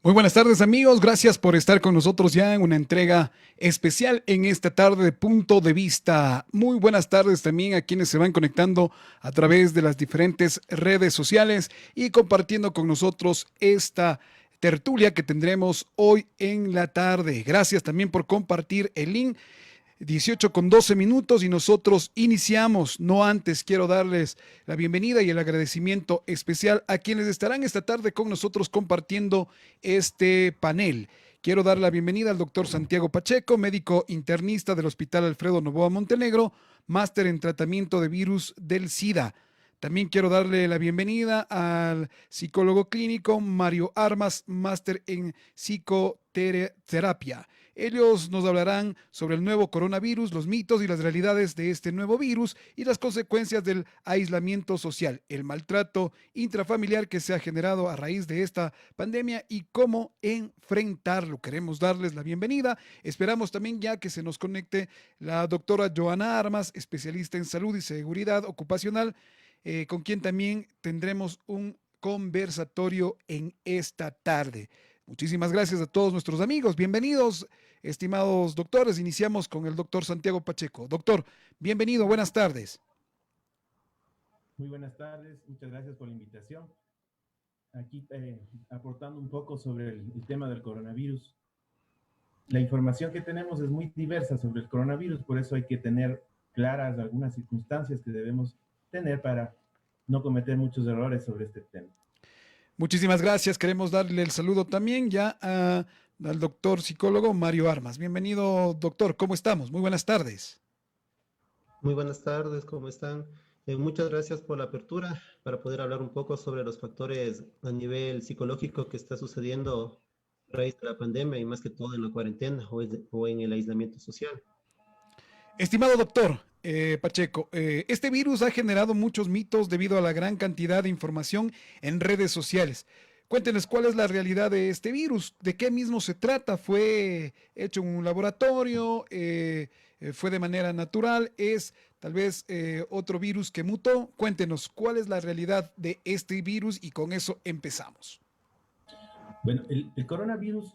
Muy buenas tardes amigos, gracias por estar con nosotros ya en una entrega especial en esta tarde de Punto de Vista. Muy buenas tardes también a quienes se van conectando a través de las diferentes redes sociales y compartiendo con nosotros esta tertulia que tendremos hoy en la tarde. Gracias también por compartir el link. 18:12 y nosotros iniciamos. No antes quiero darles la bienvenida y el agradecimiento especial a quienes estarán esta tarde con nosotros compartiendo este panel. Quiero dar la bienvenida al doctor Santiago Pacheco, médico internista del Hospital Alfredo Noboa Montenegro, máster en tratamiento de virus del SIDA. También quiero darle la bienvenida al psicólogo clínico Mario Armas, máster en psicoterapia. Ellos nos hablarán sobre el nuevo coronavirus, los mitos y las realidades de este nuevo virus y las consecuencias del aislamiento social, el maltrato intrafamiliar que se ha generado a raíz de esta pandemia y cómo enfrentarlo. Queremos darles la bienvenida. Esperamos también ya que se nos conecte la doctora Joana Armas, especialista en salud y seguridad ocupacional, con quien también tendremos un conversatorio en esta tarde. Muchísimas gracias a todos nuestros amigos. Bienvenidos, estimados doctores. Iniciamos con el doctor Santiago Pacheco. Doctor, bienvenido, buenas tardes. Muy buenas tardes, muchas gracias por la invitación. Aquí aportando un poco sobre el tema del coronavirus. La información que tenemos es muy diversa sobre el coronavirus, por eso hay que tener claras algunas circunstancias que debemos tener para no cometer muchos errores sobre este tema. Muchísimas gracias. Queremos darle el saludo también ya al doctor psicólogo Mario Armas. Bienvenido, doctor. ¿Cómo estamos? Muy buenas tardes. Muy buenas tardes, ¿cómo están? Muchas gracias por la apertura para poder hablar un poco sobre los factores a nivel psicológico que está sucediendo a raíz de la pandemia y más que todo en la cuarentena o en el aislamiento social. Estimado doctor Pacheco, este virus ha generado muchos mitos debido a la gran cantidad de información en redes sociales. Cuéntenos cuál es la realidad de este virus, de qué mismo se trata, fue hecho en un laboratorio, fue de manera natural, es tal vez otro virus que mutó. Cuéntenos cuál es la realidad de este virus y con eso empezamos. Bueno, el coronavirus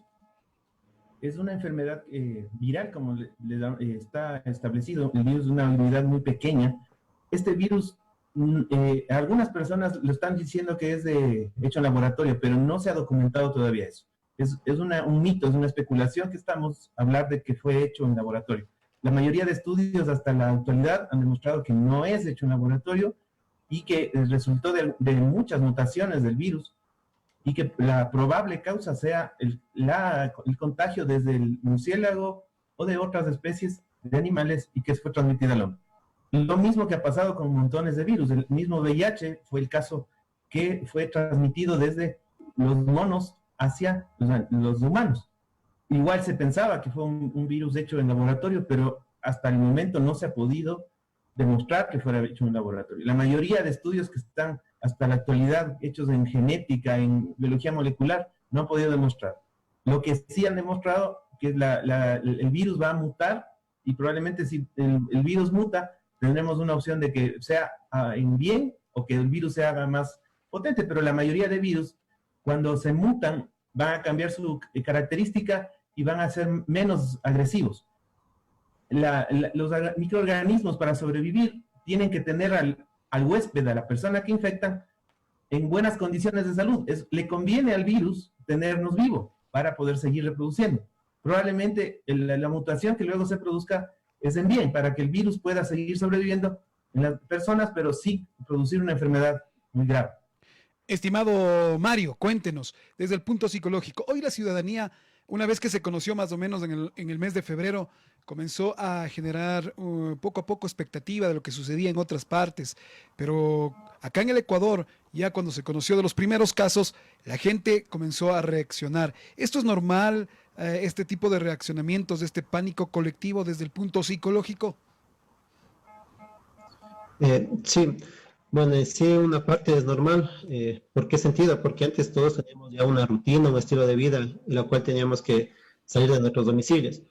es una enfermedad viral, como está establecido. El virus es una unidad muy pequeña. Este virus, algunas personas lo están diciendo que es hecho en laboratorio, pero no se ha documentado todavía eso. Es un mito, es una especulación que estamos a hablar de que fue hecho en laboratorio. La mayoría de estudios hasta la actualidad han demostrado que no es hecho en laboratorio y que resultó de muchas mutaciones del virus, y que la probable causa sea el contagio desde el murciélago o de otras especies de animales y que fue transmitido al hombre. Lo mismo que ha pasado con montones de virus. El mismo VIH fue el caso que fue transmitido desde los monos hacia los humanos. Igual se pensaba que fue un virus hecho en laboratorio, pero hasta el momento no se ha podido demostrar que fuera hecho en un laboratorio. La mayoría de estudios que están hasta la actualidad hechos en genética, en biología molecular, no han podido demostrar. Lo que sí han demostrado que el virus va a mutar y probablemente si el virus muta, tendremos una opción de que sea en bien o que el virus se haga más potente, pero la mayoría de virus, cuando se mutan, van a cambiar su característica y van a ser menos agresivos. Los microorganismos para sobrevivir tienen que tener al huésped, a la persona que infectan, en buenas condiciones de salud. Le conviene al virus tenernos vivo para poder seguir reproduciendo. Probablemente la mutación que luego se produzca es en bien, para que el virus pueda seguir sobreviviendo en las personas, pero sí producir una enfermedad muy grave. Estimado Mario, cuéntenos, desde el punto psicológico, hoy la ciudadanía, una vez que se conoció más o menos en el mes de febrero, comenzó a generar poco a poco expectativa de lo que sucedía en otras partes, pero acá en el Ecuador, ya cuando se conoció de los primeros casos, la gente comenzó a reaccionar. ¿Esto es normal, este tipo de reaccionamientos, este pánico colectivo desde el punto psicológico? Sí, bueno, en sí una parte es normal. ¿Por qué sentido? Porque antes todos teníamos ya una rutina, un estilo de vida en la cual teníamos que salir de nuestros domicilios.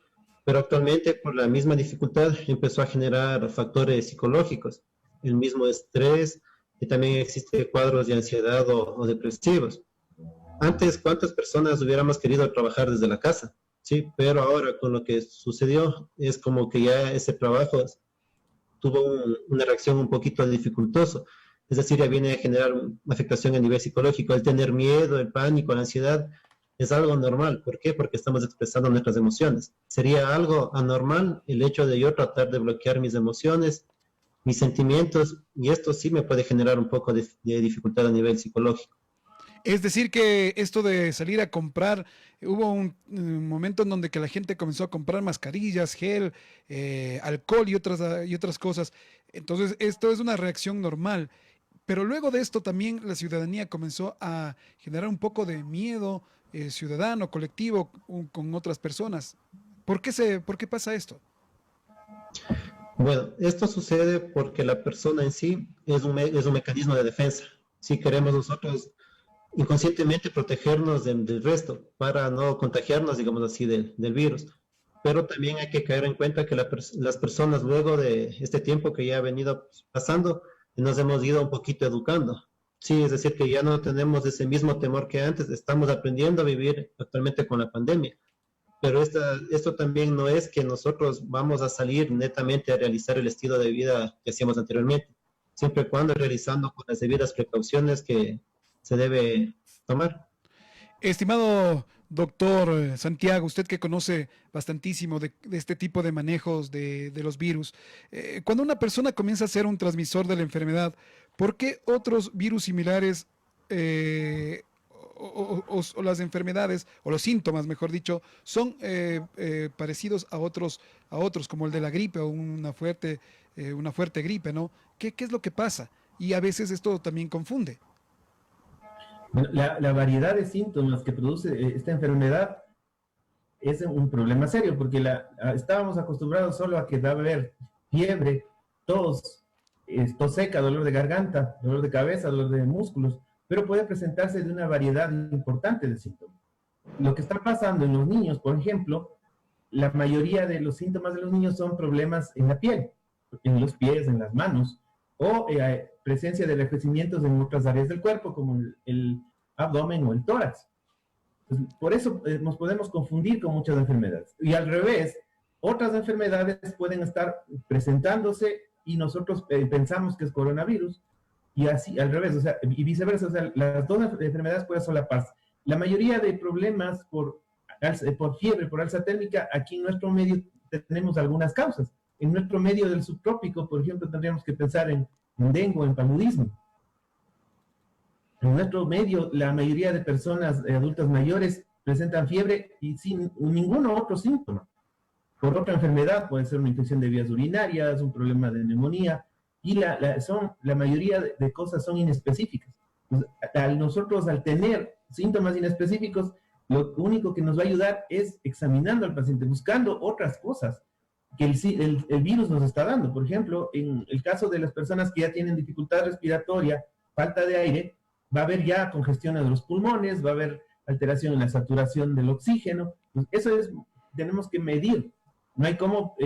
Pero actualmente, por la misma dificultad, empezó a generar factores psicológicos, el mismo estrés, y también existen cuadros de ansiedad o depresivos. Antes, ¿cuántas personas hubiéramos querido trabajar desde la casa? Sí, pero ahora con lo que sucedió es como que ya ese trabajo tuvo una reacción un poquito dificultosa. Es decir, ya viene a generar una afectación a nivel psicológico. El tener miedo, el pánico, la ansiedad, es algo normal. ¿Por qué? Porque estamos expresando nuestras emociones. Sería algo anormal el hecho de yo tratar de bloquear mis emociones, mis sentimientos, y esto sí me puede generar un poco de dificultad a nivel psicológico. Es decir, que esto de salir a comprar, hubo un momento en donde que la gente comenzó a comprar mascarillas, gel, alcohol y otras cosas. Entonces, esto es una reacción normal. Pero luego de esto también la ciudadanía comenzó a generar un poco de miedo ciudadano, colectivo, con otras personas. ¿Por qué pasa esto? Bueno, esto sucede porque la persona en sí es un mecanismo de defensa. Si queremos nosotros inconscientemente protegernos del resto para no contagiarnos, digamos así, del virus. Pero también hay que caer en cuenta que las personas luego de este tiempo que ya ha venido pasando, nos hemos ido un poquito educando. Sí, es decir, que ya no tenemos ese mismo temor que antes, estamos aprendiendo a vivir actualmente con la pandemia. Pero esto también no es que nosotros vamos a salir netamente a realizar el estilo de vida que hacíamos anteriormente, siempre y cuando realizando con las debidas precauciones que se debe tomar. Estimado doctor Santiago, usted que conoce bastantísimo de este tipo de manejos de los virus, cuando una persona comienza a ser un transmisor de la enfermedad, ¿por qué otros virus similares o las enfermedades o los síntomas, mejor dicho, son parecidos a otros, como el de la gripe o una fuerte gripe, ¿no? ¿Qué es lo que pasa? Y a veces esto también confunde. La variedad de síntomas que produce esta enfermedad es un problema serio, porque estábamos acostumbrados solo a que va a haber fiebre, tos, tos seca, dolor de garganta, dolor de cabeza, dolor de músculos, pero puede presentarse de una variedad importante de síntomas. Lo que está pasando en los niños, por ejemplo, la mayoría de los síntomas de los niños son problemas en la piel, en los pies, en las manos, o presencia de envejecimientos en otras áreas del cuerpo, como el abdomen o el tórax. Pues, por eso nos podemos confundir con muchas enfermedades. Y al revés, otras enfermedades pueden estar presentándose y nosotros pensamos que es coronavirus, y así, al revés, o sea, y viceversa, o sea, las dos enfermedades pueden solaparse. La mayoría de problemas por fiebre, por alza térmica, aquí en nuestro medio tenemos algunas causas. En nuestro medio del subtrópico, por ejemplo, tendríamos que pensar en dengue, en paludismo. En nuestro medio, la mayoría de personas adultas mayores presentan fiebre y sin ningún otro síntoma. Por otra enfermedad, puede ser una infección de vías urinarias, un problema de neumonía, y la mayoría de cosas son inespecíficas. Pues, nosotros, al tener síntomas inespecíficos, lo único que nos va a ayudar es examinando al paciente, buscando otras cosas que el virus nos está dando. Por ejemplo, en el caso de las personas que ya tienen dificultad respiratoria, falta de aire, va a haber ya congestión de los pulmones, va a haber alteración en la saturación del oxígeno. Pues eso tenemos que medir. No hay cómo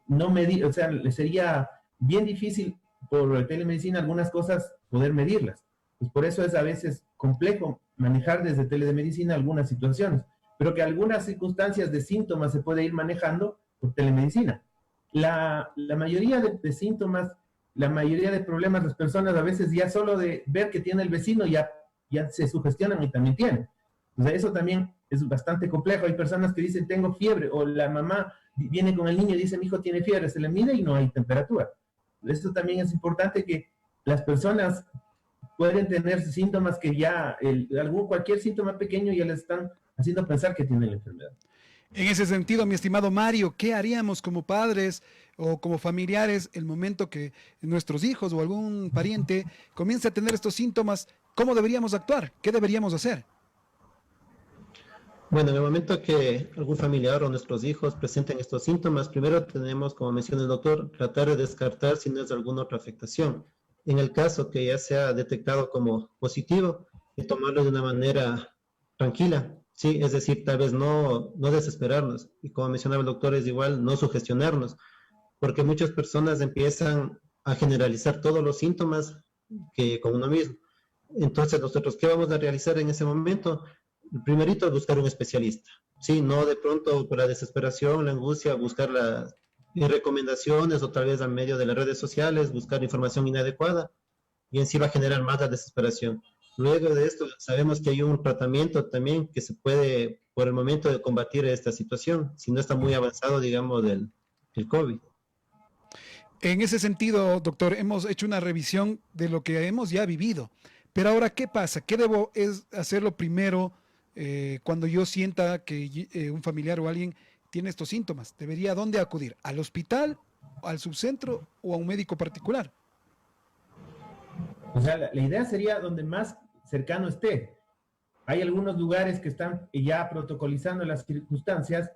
no medir, o sea, sería bien difícil por telemedicina algunas cosas poder medirlas. Pues por eso es a veces complejo manejar desde telemedicina algunas situaciones, pero que algunas circunstancias de síntomas se puede ir manejando por telemedicina. La mayoría de síntomas, la mayoría de problemas, las personas a veces ya solo de ver que tiene el vecino ya se sugestionan y también tienen. O sea, eso también es bastante complejo. Hay personas que dicen tengo fiebre, o la mamá viene con el niño y dice mi hijo tiene fiebre, se le mide y no hay temperatura. Esto también es importante, que las personas pueden tener síntomas que ya, cualquier síntoma pequeño ya les están haciendo pensar que tienen la enfermedad. En ese sentido, mi estimado Mario, ¿qué haríamos como padres o como familiares el momento que nuestros hijos o algún pariente comience a tener estos síntomas? ¿Cómo deberíamos actuar? ¿Qué deberíamos hacer? Bueno, en el momento que algún familiar o nuestros hijos presenten estos síntomas, primero tenemos, como menciona el doctor, tratar de descartar si no es alguna otra afectación. En el caso que ya sea detectado como positivo, tomarlo de una manera tranquila, sí, es decir, tal vez no desesperarnos. Y como mencionaba el doctor, es igual no sugestionarnos, porque muchas personas empiezan a generalizar todos los síntomas que con uno mismo. Entonces, nosotros, ¿qué vamos a realizar en ese momento? el primerito es buscar un especialista. Sí, no de pronto por la desesperación, la angustia, buscar las recomendaciones o tal vez al medio de las redes sociales, buscar información inadecuada y en sí va a generar más la desesperación. Luego de esto, sabemos que hay un tratamiento también que se puede, por el momento, de combatir esta situación, si no está muy avanzado, digamos, del COVID. En ese sentido, doctor, hemos hecho una revisión de lo que hemos ya vivido. Pero ahora, ¿qué pasa? ¿Qué debo hacerlo primero cuando yo sienta que un familiar o alguien tiene estos síntomas? ¿Debería a dónde acudir? ¿Al hospital, al subcentro o a un médico particular? O sea, la idea sería donde más cercano esté. Hay algunos lugares que están ya protocolizando las circunstancias.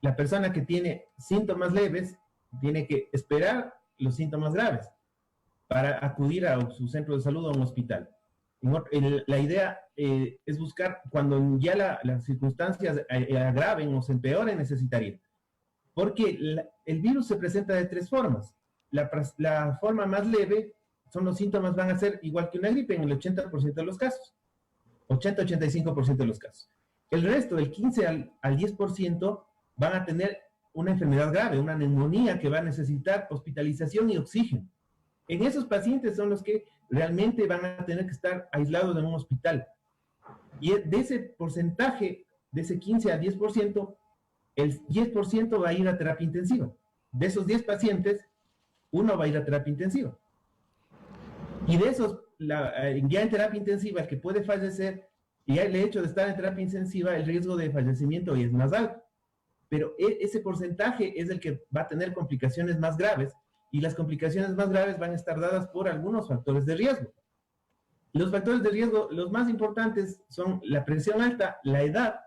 La persona que tiene síntomas leves tiene que esperar los síntomas graves para acudir a su centro de salud o a un hospital. La idea es buscar cuando ya las circunstancias agraven o se empeoren, necesitaría. Porque el virus se presenta de tres formas. La forma más leve son los síntomas, van a ser igual que una gripe en el 80% de los casos. 80-85% de los casos. El resto, del 15 al 10%, van a tener una enfermedad grave, una neumonía que va a necesitar hospitalización y oxígeno. En esos pacientes son los que realmente van a tener que estar aislados en un hospital. Y de ese porcentaje, de ese 15 al 10%, el 10% va a ir a terapia intensiva. De esos 10 pacientes, uno va a ir a terapia intensiva. Y de esos, ya en terapia intensiva, el que puede fallecer, y el hecho de estar en terapia intensiva, el riesgo de fallecimiento hoy es más alto. Pero ese porcentaje es el que va a tener complicaciones más graves, y las complicaciones más graves van a estar dadas por algunos factores de riesgo. Los factores de riesgo, los más importantes, son la presión alta, la edad,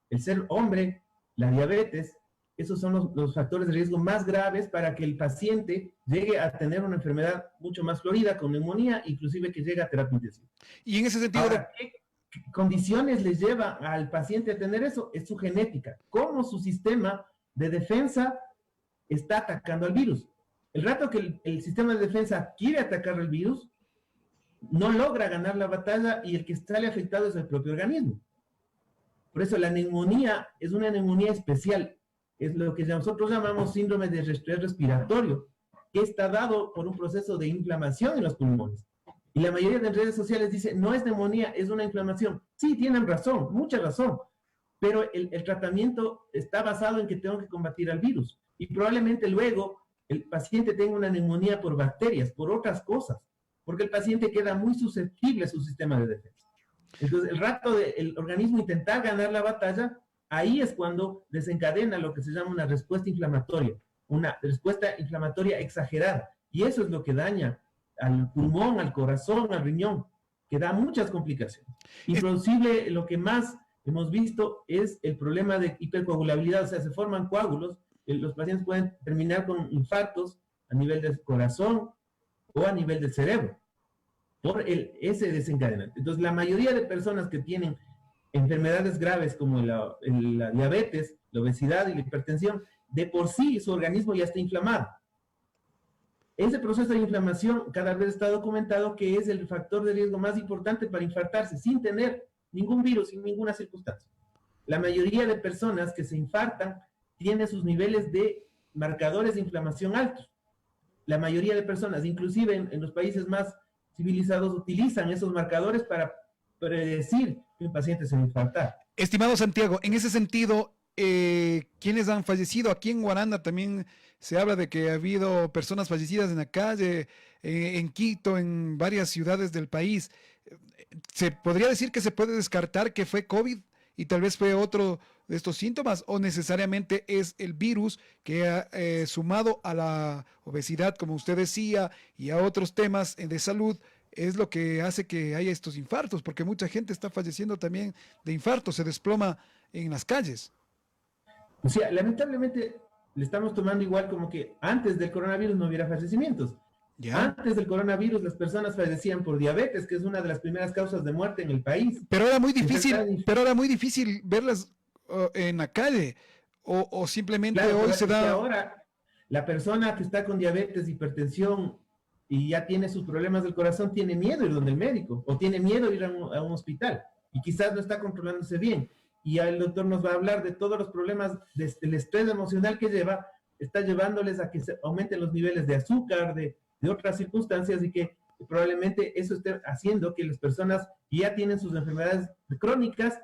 el ser hombre, la diabetes. Esos son los factores de riesgo más graves para que el paciente llegue a tener una enfermedad mucho más florida, con neumonía, inclusive que llegue a terapia intensiva. Y en ese sentido... Ahora, ¿qué condiciones les lleva al paciente a tener eso? Es su genética, cómo su sistema de defensa está atacando al virus. El rato que el sistema de defensa quiere atacar al virus, no logra ganar la batalla y el que sale afectado es el propio organismo. Por eso la neumonía es una neumonía especial. Es lo que nosotros llamamos síndrome de estrés respiratorio, que está dado por un proceso de inflamación en los pulmones. Y la mayoría de redes sociales dice, no es neumonía, es una inflamación. Sí, tienen razón, mucha razón, pero el tratamiento está basado en que tengo que combatir al virus. Y probablemente luego el paciente tenga una neumonía por bacterias, por otras cosas, porque el paciente queda muy susceptible a su sistema de defensa. Entonces, el rato del organismo intentar ganar la batalla, ahí es cuando desencadena lo que se llama una respuesta inflamatoria exagerada. Y eso es lo que daña al pulmón, al corazón, al riñón, que da muchas complicaciones. Inclusive, lo que más hemos visto es el problema de hipercoagulabilidad, o sea, se forman coágulos, los pacientes pueden terminar con infartos a nivel del corazón o a nivel del cerebro, por ese desencadenante. Entonces, la mayoría de personas que tienen enfermedades graves como la diabetes, la obesidad y la hipertensión, de por sí su organismo ya está inflamado. Ese proceso de inflamación cada vez está documentado que es el factor de riesgo más importante para infartarse sin tener ningún virus, sin ninguna circunstancia. La mayoría de personas que se infartan tienen sus niveles de marcadores de inflamación altos. La mayoría de personas, inclusive en los países más civilizados, utilizan esos marcadores para predecir que un paciente se va a infartar. Estimado Santiago, en ese sentido, ¿quiénes han fallecido? Aquí en Guaranda también se habla de que ha habido personas fallecidas en la calle, en Quito, en varias ciudades del país. ¿Se podría decir que se puede descartar que fue COVID y tal vez fue otro de estos síntomas, o necesariamente es el virus que ha sumado a la obesidad, como usted decía, y a otros temas de salud, es lo que hace que haya estos infartos? Porque mucha gente está falleciendo también de infartos, se desploma en las calles. O sea, lamentablemente le estamos tomando igual como que antes del coronavirus no hubiera fallecimientos. ¿Ya? Antes del coronavirus las personas fallecían por diabetes, que es una de las primeras causas de muerte en el país. Pero era muy difícil verlas en la calle, o simplemente claro, hoy se da... Ahora, la persona que está con diabetes, hipertensión y ya tiene sus problemas del corazón, tiene miedo de ir donde el médico, o tiene miedo de ir a un hospital. y quizás no está controlándose bien. Y el doctor nos va a hablar de todos los problemas del estrés emocional que lleva, está llevándoles a que se aumenten los niveles de azúcar, de otras circunstancias, y que probablemente eso esté haciendo que las personas que ya tienen sus enfermedades crónicas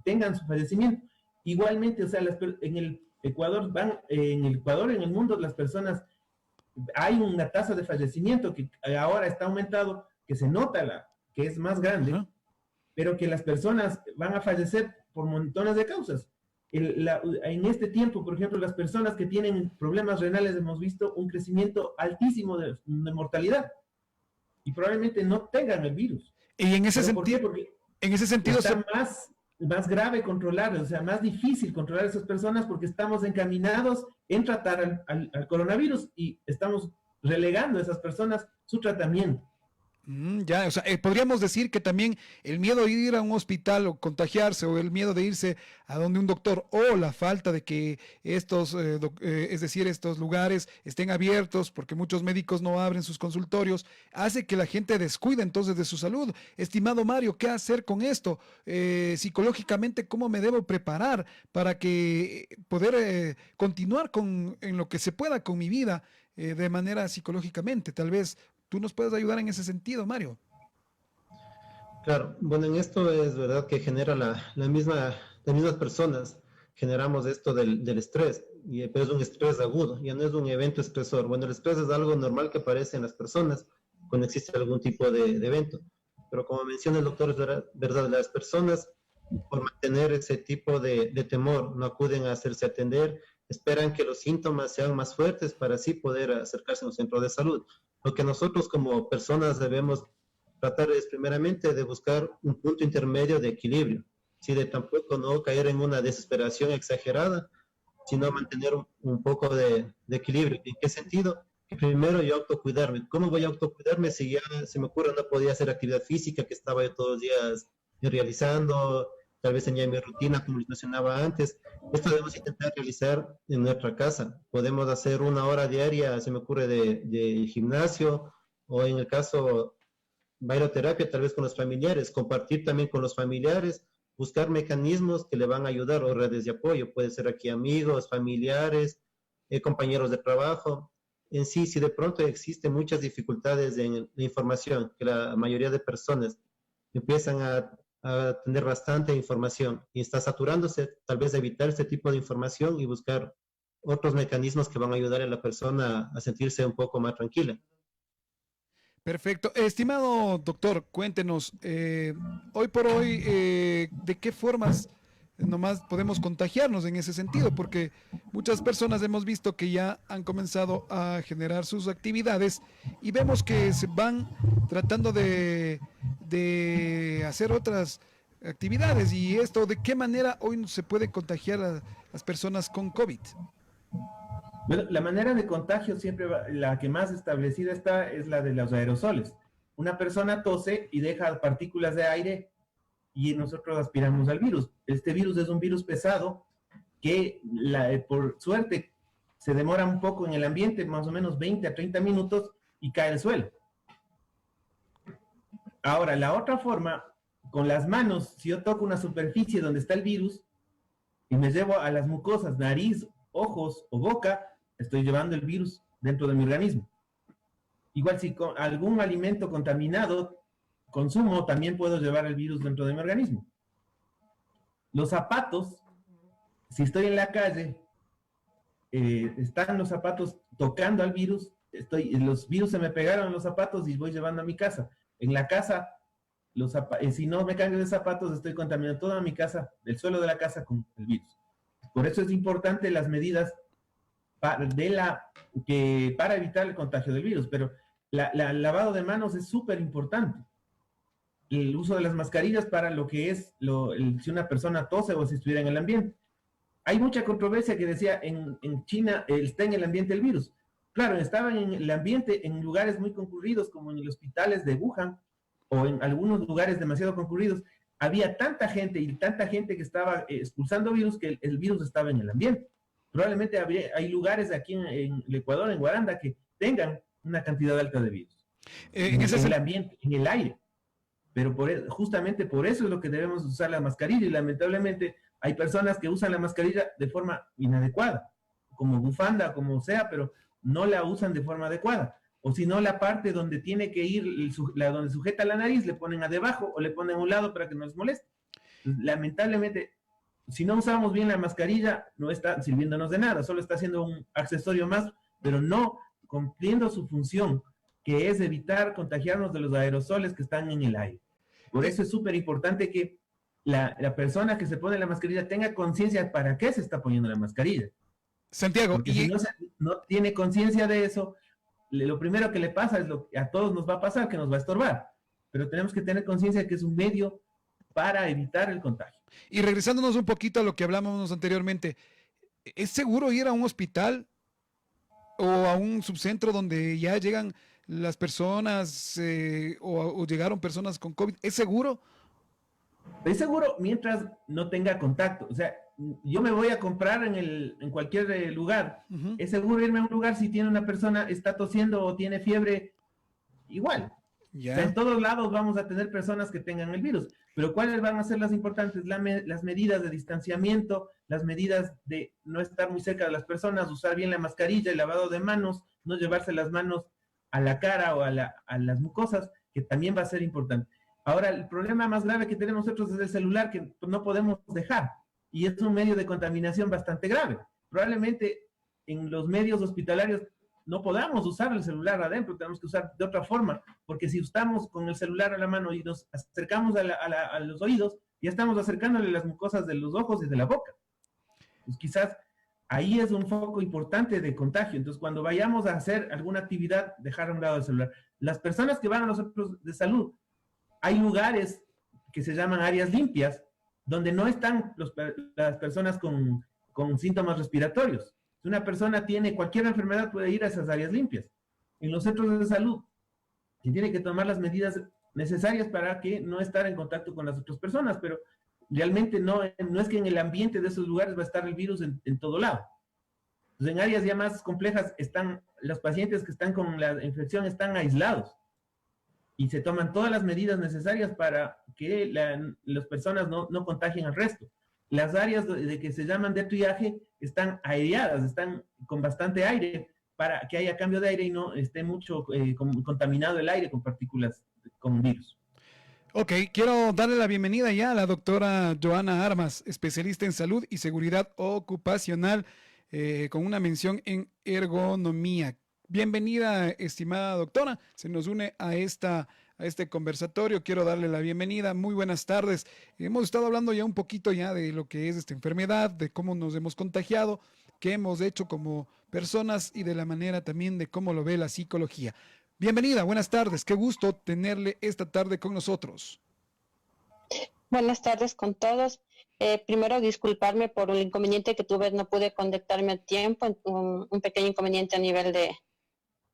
tengan su fallecimiento. Igualmente, o sea, en el Ecuador, en el mundo, las personas, hay una tasa de fallecimiento que ahora está aumentado, que se nota que es más grande, pero que las personas van a fallecer por montones de causas. En este tiempo, por ejemplo, las personas que tienen problemas renales hemos visto un crecimiento altísimo de mortalidad y probablemente no tengan el virus. Y en ese sentido está más grave controlar, o sea, más difícil controlar a esas personas porque estamos encaminados en tratar al coronavirus y estamos relegando a esas personas su tratamiento. Ya, o sea, podríamos decir que también el miedo de ir a un hospital o contagiarse, o el miedo de irse a donde un doctor, o la falta de que estos lugares estén abiertos, porque muchos médicos no abren sus consultorios, hace que la gente descuide entonces de su salud. Estimado Mario, ¿qué hacer con esto? Psicológicamente, ¿cómo me debo preparar para que poder continuar en lo que se pueda con mi vida de manera psicológicamente? Tal vez tú nos puedes ayudar en ese sentido, Mario. Claro, bueno, en esto es verdad que genera las mismas personas, generamos esto del estrés, pero es un estrés agudo, ya no es un evento estresor. Bueno, el estrés es algo normal que aparece en las personas cuando existe algún tipo de evento, pero como menciona el doctor, es verdad, las personas por mantener ese tipo de temor no acuden a hacerse atender, esperan que los síntomas sean más fuertes para así poder acercarse a un centro de salud. Lo que nosotros como personas debemos tratar es primeramente de buscar un punto intermedio de equilibrio, ¿sí? De tampoco no caer en una desesperación exagerada, sino mantener un poco de equilibrio. ¿En qué sentido? Que primero yo autocuidarme. ¿Cómo voy a autocuidarme si ya se me ocurre no podía hacer actividad física que estaba yo todos los días realizando? Tal vez tenía mi rutina, como les mencionaba antes. Esto debemos intentar realizar en nuestra casa. Podemos hacer 1 hora diaria, se me ocurre, de gimnasio, o en el caso, bailoterapia, tal vez con los familiares, compartir también con los familiares, buscar mecanismos que le van a ayudar, o redes de apoyo, puede ser aquí amigos, familiares, compañeros de trabajo. En sí, si de pronto existen muchas dificultades en la información, que la mayoría de personas empiezan a tener bastante información y está saturándose, tal vez evitar este tipo de información y buscar otros mecanismos que van a ayudar a la persona a sentirse un poco más tranquila. Perfecto. Estimado doctor, cuéntenos, hoy por hoy, ¿de qué formas nomás podemos contagiarnos en ese sentido? Porque muchas personas hemos visto que ya han comenzado a generar sus actividades y vemos que se van tratando de hacer otras actividades. ¿Y esto de qué manera hoy se puede contagiar a las personas con COVID? Bueno, la manera de contagio siempre la que más establecida está es la de los aerosoles. Una persona tose y deja partículas de aire y nosotros aspiramos al virus. Este virus es un virus pesado que por suerte se demora un poco en el ambiente, más o menos 20 a 30 minutos y cae al suelo. Ahora, la otra forma, con las manos, si yo toco una superficie donde está el virus y me llevo a las mucosas, nariz, ojos o boca, estoy llevando el virus dentro de mi organismo. Igual si con algún alimento contaminado consumo, también puedo llevar el virus dentro de mi organismo. Los zapatos, si estoy en la calle, están los zapatos tocando al virus, los virus se me pegaron en los zapatos y voy llevando a mi casa. En la casa, si no me cambio de zapatos, estoy contaminando toda mi casa, el suelo de la casa con el virus. Por eso es importante las medidas para evitar el contagio del virus, pero el lavado de manos es súper importante. El uso de las mascarillas para lo que es si una persona tose o si estuviera en el ambiente. Hay mucha controversia que decía en China está en el ambiente el virus. Claro, estaban en el ambiente en lugares muy concurridos como en los hospitales de Wuhan o en algunos lugares demasiado concurridos. Había tanta gente y tanta gente que estaba expulsando virus que el virus estaba en el ambiente. Probablemente hay lugares aquí en el Ecuador, en Guaranda, que tengan una cantidad alta de virus en el ambiente, en el aire. pero justamente por eso es lo que debemos usar la mascarilla, y lamentablemente hay personas que usan la mascarilla de forma inadecuada, como bufanda, como sea, pero no la usan de forma adecuada. O si no, la parte donde tiene que ir, donde sujeta la nariz, le ponen a debajo o le ponen a un lado para que no les moleste. Entonces, lamentablemente, si no usamos bien la mascarilla, no está sirviéndonos de nada, solo está siendo un accesorio más, pero no cumpliendo su función, que es evitar contagiarnos de los aerosoles que están en el aire. Por eso es súper importante que la persona que se pone la mascarilla tenga conciencia para qué se está poniendo la mascarilla. Santiago, porque si no tiene conciencia de eso, lo primero que le pasa es lo que a todos nos va a pasar, que nos va a estorbar. Pero tenemos que tener conciencia de que es un medio para evitar el contagio. Y regresándonos un poquito a lo que hablábamos anteriormente, ¿es seguro ir a un hospital o a un subcentro donde ya llegan las personas o llegaron personas con COVID? ¿Es seguro? Es seguro mientras no tenga contacto. O sea, yo me voy a comprar en cualquier lugar. Es seguro irme a un lugar si tiene una persona, está tosiendo o tiene fiebre, igual. Ya. O sea, en todos lados vamos a tener personas que tengan el virus. Pero ¿cuáles van a ser las importantes? Las medidas de distanciamiento, las medidas de no estar muy cerca de las personas, usar bien la mascarilla, el lavado de manos, no llevarse las manos a la cara o a las mucosas, que también va a ser importante. Ahora, el problema más grave que tenemos nosotros es el celular, que no podemos dejar, y es un medio de contaminación bastante grave. Probablemente en los medios hospitalarios no podamos usar el celular adentro, tenemos que usar de otra forma, porque si estamos con el celular a la mano y nos acercamos a los oídos, ya estamos acercándole las mucosas de los ojos y de la boca. Pues quizás ahí es un foco importante de contagio. Entonces, cuando vayamos a hacer alguna actividad, dejar a un lado el celular. Las personas que van a los centros de salud, hay lugares que se llaman áreas limpias, donde no están las personas con síntomas respiratorios. Si una persona tiene cualquier enfermedad, puede ir a esas áreas limpias. En los centros de salud, se tiene que tomar las medidas necesarias para que no estar en contacto con las otras personas, pero realmente no es que en el ambiente de esos lugares va a estar el virus en todo lado. Entonces, en áreas ya más complejas, los pacientes que están con la infección están aislados y se toman todas las medidas necesarias para que las personas no contagien al resto. Las áreas de que se llaman de triaje están aireadas, están con bastante aire para que haya cambio de aire y no esté mucho contaminado el aire con partículas con virus. Ok, quiero darle la bienvenida ya a la doctora Joana Armas, especialista en salud y seguridad ocupacional, con una mención en ergonomía. Bienvenida, estimada doctora. Se nos une a este conversatorio. Quiero darle la bienvenida. Muy buenas tardes. Hemos estado hablando ya un poquito ya de lo que es esta enfermedad, de cómo nos hemos contagiado, qué hemos hecho como personas y de la manera también de cómo lo ve la psicología. Bienvenida, buenas tardes. Qué gusto tenerle esta tarde con nosotros. Buenas tardes con todos. Primero, disculparme por el inconveniente que tuve, no pude conectarme a tiempo, un pequeño inconveniente a nivel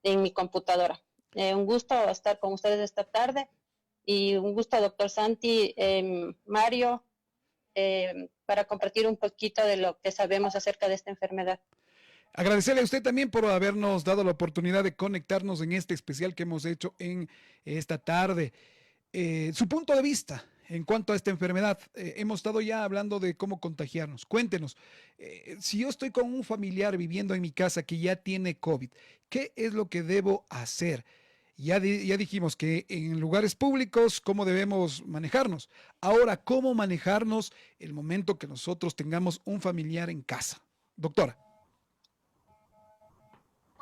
en mi computadora. Un gusto estar con ustedes esta tarde y un gusto, doctor Santi, Mario, para compartir un poquito de lo que sabemos acerca de esta enfermedad. Agradecerle a usted también por habernos dado la oportunidad de conectarnos en este especial que hemos hecho en esta tarde. Su punto de vista en cuanto a esta enfermedad. Hemos estado ya hablando de cómo contagiarnos. Cuéntenos, si yo estoy con un familiar viviendo en mi casa que ya tiene COVID, ¿qué es lo que debo hacer? Ya dijimos que en lugares públicos, ¿cómo debemos manejarnos? Ahora, ¿cómo manejarnos el momento que nosotros tengamos un familiar en casa? Doctora.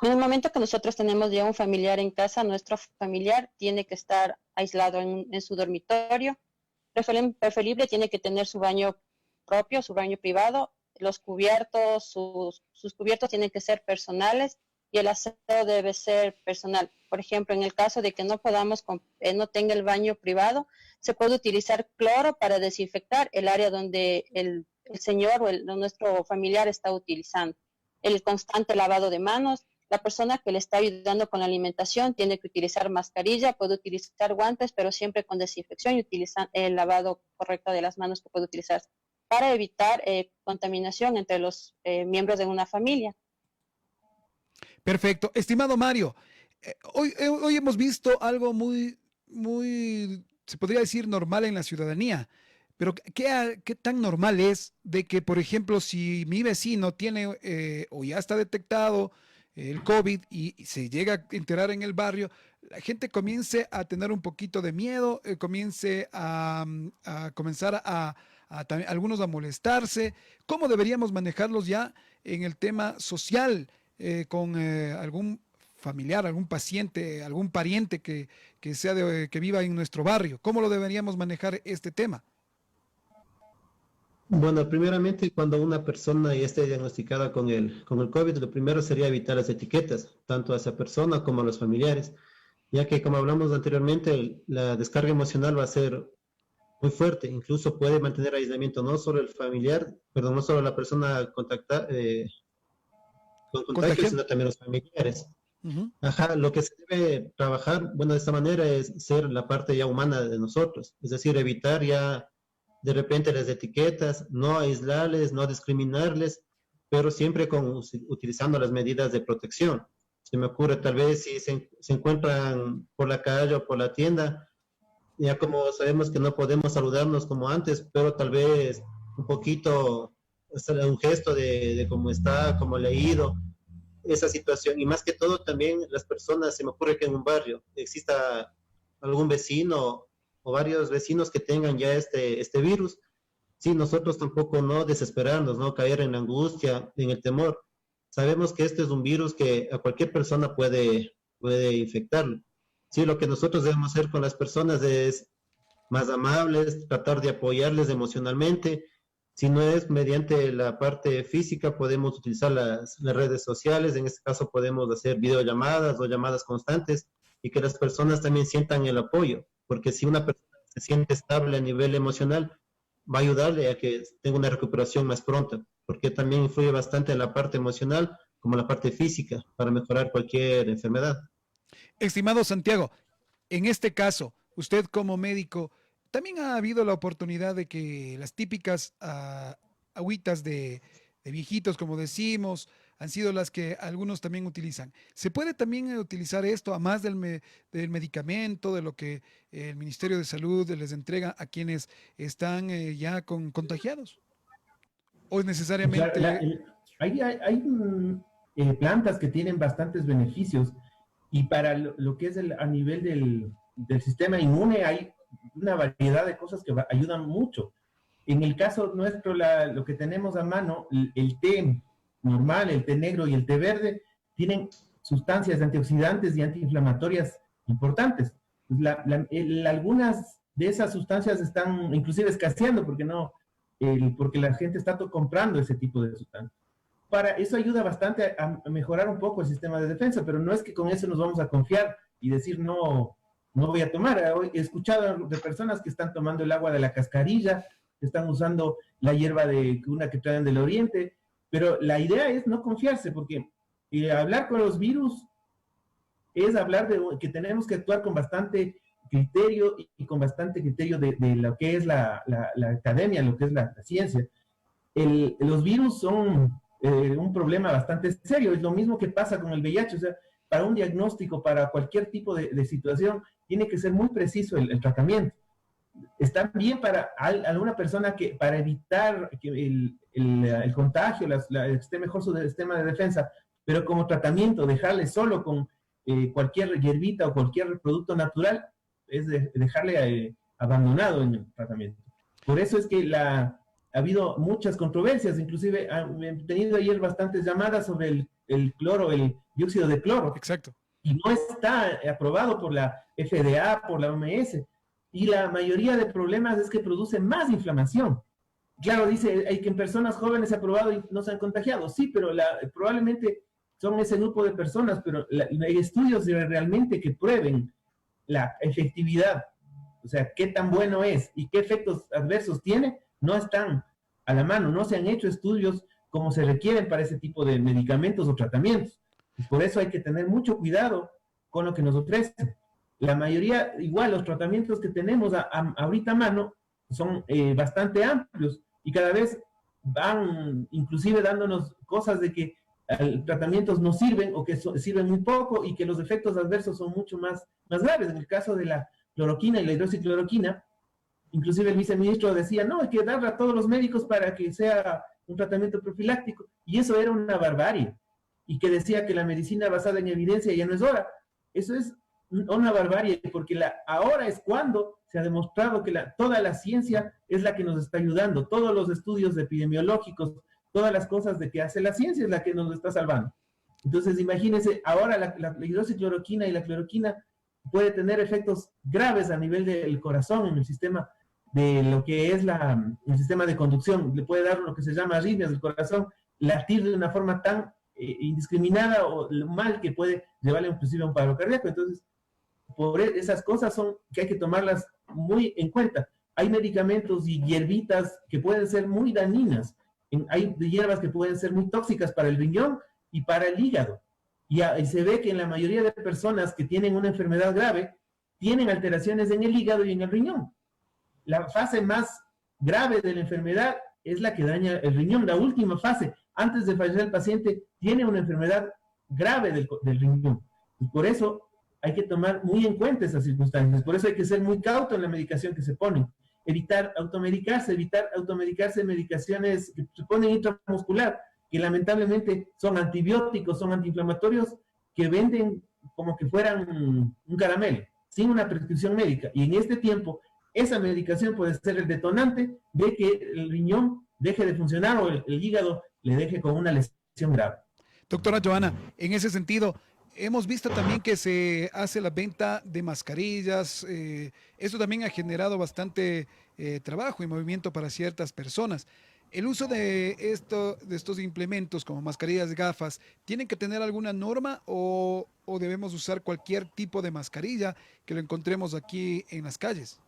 En el momento que nosotros tenemos ya un familiar en casa, nuestro familiar tiene que estar aislado en su dormitorio. Preferible tiene que tener su baño propio, su baño privado. Los cubiertos, sus cubiertos tienen que ser personales y el aseo debe ser personal. Por ejemplo, en el caso de que no tenga el baño privado, se puede utilizar cloro para desinfectar el área donde el señor o nuestro familiar está utilizando. El constante lavado de manos. La persona que le está ayudando con la alimentación tiene que utilizar mascarilla, puede utilizar guantes, pero siempre con desinfección y utilizar el lavado correcto de las manos que puede utilizar para evitar contaminación entre los miembros de una familia. Perfecto. Estimado Mario, hoy hemos visto algo muy se podría decir, normal en la ciudadanía. Pero ¿qué tan normal es de que, por ejemplo, si mi vecino tiene o ya está detectado el COVID y se llega a enterar en el barrio, la gente comience a tener un poquito de miedo, comience a comenzar algunos a molestarse? ¿Cómo deberíamos manejarlos ya en el tema social con algún familiar, algún paciente, algún pariente que sea que viva en nuestro barrio? ¿Cómo lo deberíamos manejar este tema? Bueno, primeramente, cuando una persona ya esté diagnosticada con el COVID, lo primero sería evitar las etiquetas, tanto a esa persona como a los familiares, ya que, como hablamos anteriormente, la descarga emocional va a ser muy fuerte, incluso puede mantener aislamiento no solo el familiar, perdón, no solo la persona con contagio, sino también los familiares. Ujú. Ajá, lo que se debe trabajar, bueno, de esta manera es ser la parte ya humana de nosotros, es decir, evitar ya de repente las etiquetas, no aislarles, no discriminarles, pero siempre utilizando las medidas de protección. Se me ocurre tal vez si se encuentran por la calle o por la tienda, ya como sabemos que no podemos saludarnos como antes, pero tal vez un poquito, un gesto de cómo está, cómo le ha ido, esa situación. Y más que todo también las personas, se me ocurre que en un barrio exista algún vecino o varios vecinos que tengan ya este virus, sí, nosotros tampoco no desesperarnos, no caer en la angustia, en el temor. Sabemos que este es un virus que a cualquier persona puede infectarlo. Sí, lo que nosotros debemos hacer con las personas es más amables, tratar de apoyarles emocionalmente. Si no es mediante la parte física, podemos utilizar las redes sociales. En este caso podemos hacer videollamadas o llamadas constantes y que las personas también sientan el apoyo, porque si una persona se siente estable a nivel emocional, va a ayudarle a que tenga una recuperación más pronta, porque también influye bastante en la parte emocional como la parte física para mejorar cualquier enfermedad. Estimado Santiago, en este caso, usted como médico, también ha habido la oportunidad de que las típicas agüitas de viejitos, como decimos, han sido las que algunos también utilizan. ¿Se puede también utilizar esto a más del medicamento, de lo que el Ministerio de Salud les entrega a quienes están ya contagiados? ¿O es Claro, necesariamente... hay plantas que tienen bastantes beneficios y para lo que es a nivel del sistema inmune hay una variedad de cosas que ayudan mucho. En el caso nuestro, lo que tenemos a mano, el té normal, el té negro y el té verde, tienen sustancias antioxidantes y antiinflamatorias importantes. Pues algunas de esas sustancias están inclusive escaseando porque la gente está comprando ese tipo de sustancias. Eso ayuda bastante a mejorar un poco el sistema de defensa, pero no es que con eso nos vamos a confiar y decir no voy a tomar. He escuchado de personas que están tomando el agua de la cascarilla, que están usando la hierba una que traen del oriente, pero la idea es no confiarse, porque hablar con los virus es hablar de que tenemos que actuar con bastante criterio y con bastante criterio de lo que es la academia, lo que es la ciencia. Los virus son un problema bastante serio, es lo mismo que pasa con el VIH, o sea, para un diagnóstico, para cualquier tipo de situación, tiene que ser muy preciso el tratamiento. Está bien para alguna persona que para evitar que el contagio, esté mejor su sistema de defensa, pero como tratamiento, dejarle solo con cualquier hierbita o cualquier producto natural, es dejarle abandonado en el tratamiento. Por eso es que ha habido muchas controversias, inclusive he tenido ayer bastantes llamadas sobre el cloro, el dióxido de cloro. Exacto. Y no está aprobado por la FDA, por la OMS. Y la mayoría de problemas es que produce más inflamación. Claro, dice hay que en personas jóvenes se ha probado y no se han contagiado. Sí, pero probablemente son ese grupo de personas, pero hay estudios realmente que prueben la efectividad, o sea, qué tan bueno es y qué efectos adversos tiene, no están a la mano, no se han hecho estudios como se requieren para ese tipo de medicamentos o tratamientos. Y por eso hay que tener mucho cuidado con lo que nos ofrecen. La mayoría, igual, los tratamientos que tenemos ahorita a mano son bastante amplios y cada vez van inclusive dándonos cosas de que tratamientos no sirven o que sirven muy poco y que los efectos adversos son mucho más graves. En el caso de cloroquina y la hidroxicloroquina. Inclusive el viceministro decía, no, hay que darla a todos los médicos para que sea un tratamiento profiláctico, y eso era una barbarie, y que decía que la medicina basada en evidencia ya no es hora. Eso es una barbarie, porque ahora es cuando se ha demostrado que toda la ciencia es la que nos está ayudando, todos los estudios epidemiológicos, todas las cosas de que hace la ciencia es la que nos está salvando. Entonces, imagínense, ahora la hidroxicloroquina y la cloroquina puede tener efectos graves a nivel del corazón, en el sistema de lo que es el sistema de conducción. Le puede dar lo que se llama arritmias del corazón, latir de una forma tan indiscriminada o mal que puede llevarle inclusive a un paro cardíaco. Entonces, esas cosas son que hay que tomarlas muy en cuenta. Hay medicamentos y hierbitas que pueden ser muy dañinas. Hay hierbas que pueden ser muy tóxicas para el riñón y para el hígado. Y se ve que en la mayoría de personas que tienen una enfermedad grave, tienen alteraciones en el hígado y en el riñón. La fase más grave de la enfermedad es la que daña el riñón. La última fase, antes de fallecer el paciente, tiene una enfermedad grave del riñón. Y por eso hay que tomar muy en cuenta esas circunstancias. Por eso hay que ser muy cauto en la medicación que se pone. Evitar automedicarse medicaciones que se ponen intramuscular, que lamentablemente son antibióticos, son antiinflamatorios, que venden como que fueran un caramelo, sin una prescripción médica. Y en este tiempo, esa medicación puede ser el detonante de que el riñón deje de funcionar o el hígado le deje con una lesión grave. Doctora Joana, en ese sentido, hemos visto también que se hace la venta de mascarillas. Esto también ha generado bastante trabajo y movimiento para ciertas personas. El uso de estos implementos como mascarillas, gafas, ¿tienen que tener alguna norma o debemos usar cualquier tipo de mascarilla que lo encontremos aquí en las calles?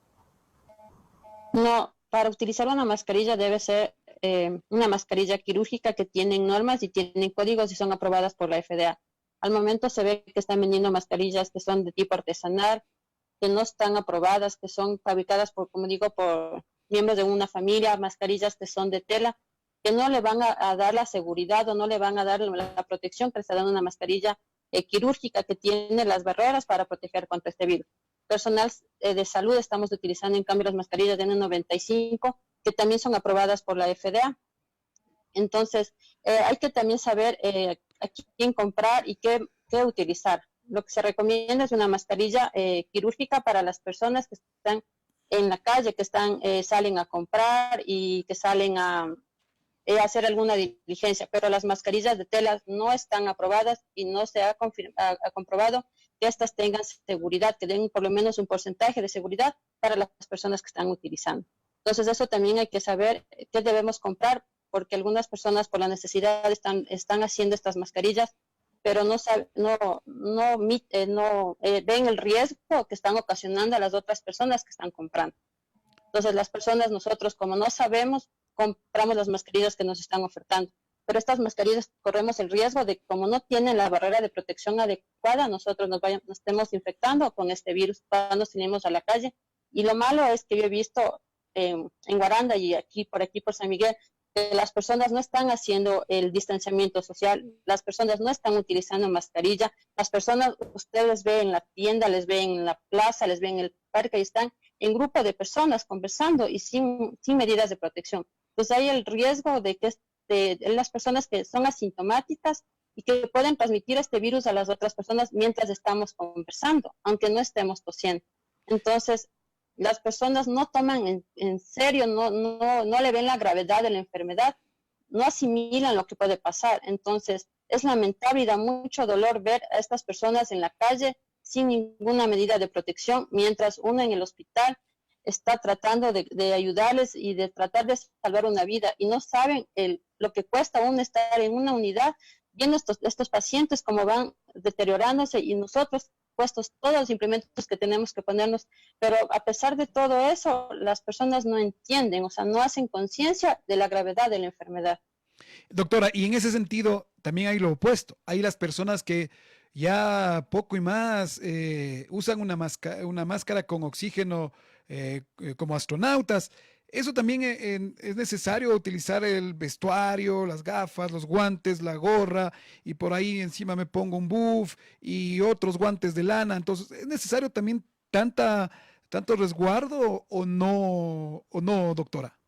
No, para utilizar una mascarilla debe ser una mascarilla quirúrgica que tienen normas y tienen códigos y son aprobadas por la FDA. Al momento se ve que están vendiendo mascarillas que son de tipo artesanal, que no están aprobadas, que son fabricadas por miembros de una familia, mascarillas que son de tela, que no le van a dar la seguridad o no le van a dar la protección que le está dando una mascarilla quirúrgica que tiene las barreras para proteger contra este virus. Personal de salud estamos utilizando en cambio las mascarillas de N95 que también son aprobadas por la FDA. Entonces, hay que también saber a quién comprar y qué utilizar. Lo que se recomienda es una mascarilla quirúrgica para las personas que están en la calle, que salen a comprar y que salen a hacer alguna diligencia, pero las mascarillas de tela no están aprobadas y no se ha comprobado que estas tengan seguridad, que den por lo menos un porcentaje de seguridad para las personas que están utilizando. Entonces, eso también hay que saber qué debemos comprar, porque algunas personas por la necesidad están haciendo estas mascarillas, pero no ven el riesgo que están ocasionando a las otras personas que están comprando. Entonces, nosotros como no sabemos, compramos las mascarillas que nos están ofertando. Pero estas mascarillas corremos el riesgo de, como no tienen la barrera de protección adecuada, nosotros nos estemos infectando con este virus cuando salimos a la calle. Y lo malo es que yo he visto en Guaranda y por aquí por San Miguel, que las personas no están haciendo el distanciamiento social, las personas no están utilizando mascarilla, las personas, ustedes ven en la tienda, les ven en la plaza, les ven en el parque y están en grupo de personas conversando y sin medidas de protección. Entonces hay el riesgo de que de las personas que son asintomáticas y que pueden transmitir este virus a las otras personas mientras estamos conversando, aunque no estemos tosiendo. Entonces, las personas no toman en serio, no le ven la gravedad de la enfermedad, no asimilan lo que puede pasar. Entonces, es lamentable y da mucho dolor ver a estas personas en la calle sin ninguna medida de protección, mientras uno en el hospital está tratando de ayudarles y de tratar de salvar una vida, y no saben lo que cuesta uno estar en una unidad viendo estos pacientes cómo van deteriorándose, y nosotros puestos todos los implementos que tenemos que ponernos, pero a pesar de todo eso, las personas no entienden, o sea, no hacen conciencia de la gravedad de la enfermedad. Doctora, y en ese sentido también hay lo opuesto, hay las personas que ya poco y más usan una máscara con oxígeno como astronautas. Eso también es necesario utilizar el vestuario, las gafas, los guantes, la gorra, y por ahí encima me pongo un buff y otros guantes de lana. Entonces es necesario también tanta tanto resguardo o no, doctora?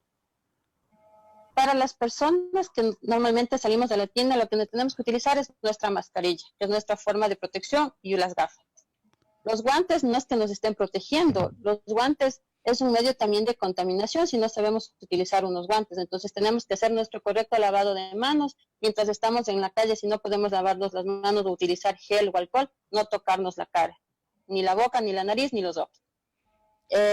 Para las personas que normalmente salimos de la tienda, lo que tenemos que utilizar es nuestra mascarilla, que es nuestra forma de protección, y las gafas. Los guantes no es que nos estén protegiendo, los guantes es un medio también de contaminación si no sabemos utilizar unos guantes. Entonces tenemos que hacer nuestro correcto lavado de manos mientras estamos en la calle. Si no podemos lavarnos las manos o utilizar gel o alcohol, no tocarnos la cara, ni la boca, ni la nariz, ni los ojos.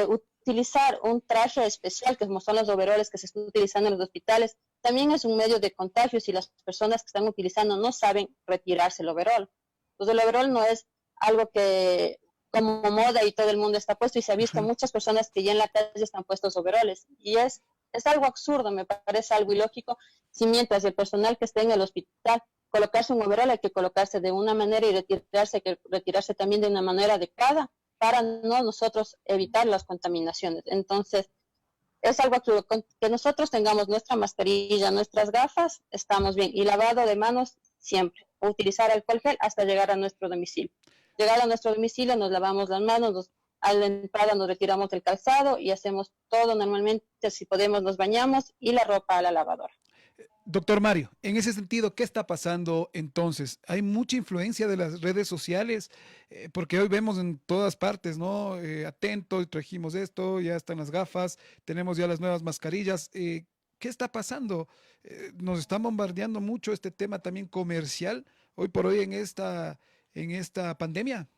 Utilizar un traje especial, que son los overoles que se están utilizando en los hospitales, también es un medio de contagio si las personas que están utilizando no saben retirarse el overol. Entonces el overol no es algo que como moda y todo el mundo está puesto, y se ha visto muchas personas que ya en la calle están puestos overoles, y es algo absurdo, me parece algo ilógico. Si mientras el personal que esté en el hospital colocarse un overol, hay que colocarse de una manera y retirarse también de una manera adecuada para no nosotros evitar las contaminaciones. Entonces es algo absurdo. Con que nosotros tengamos nuestra mascarilla, nuestras gafas, estamos bien, y lavado de manos siempre, o utilizar alcohol gel hasta llegar a nuestro domicilio. Llegar a nuestro domicilio, nos lavamos las manos, a la entrada nos retiramos del calzado y hacemos todo normalmente. Si podemos, nos bañamos, y la ropa a la lavadora. Doctor Mario, en ese sentido, ¿qué está pasando entonces? Hay mucha influencia de las redes sociales, porque hoy vemos en todas partes, ¿no? Atentos, trajimos esto, ya están las gafas, tenemos ya las nuevas mascarillas. ¿Qué está pasando? Nos están bombardeando mucho este tema también comercial hoy por hoy en esta pandemia.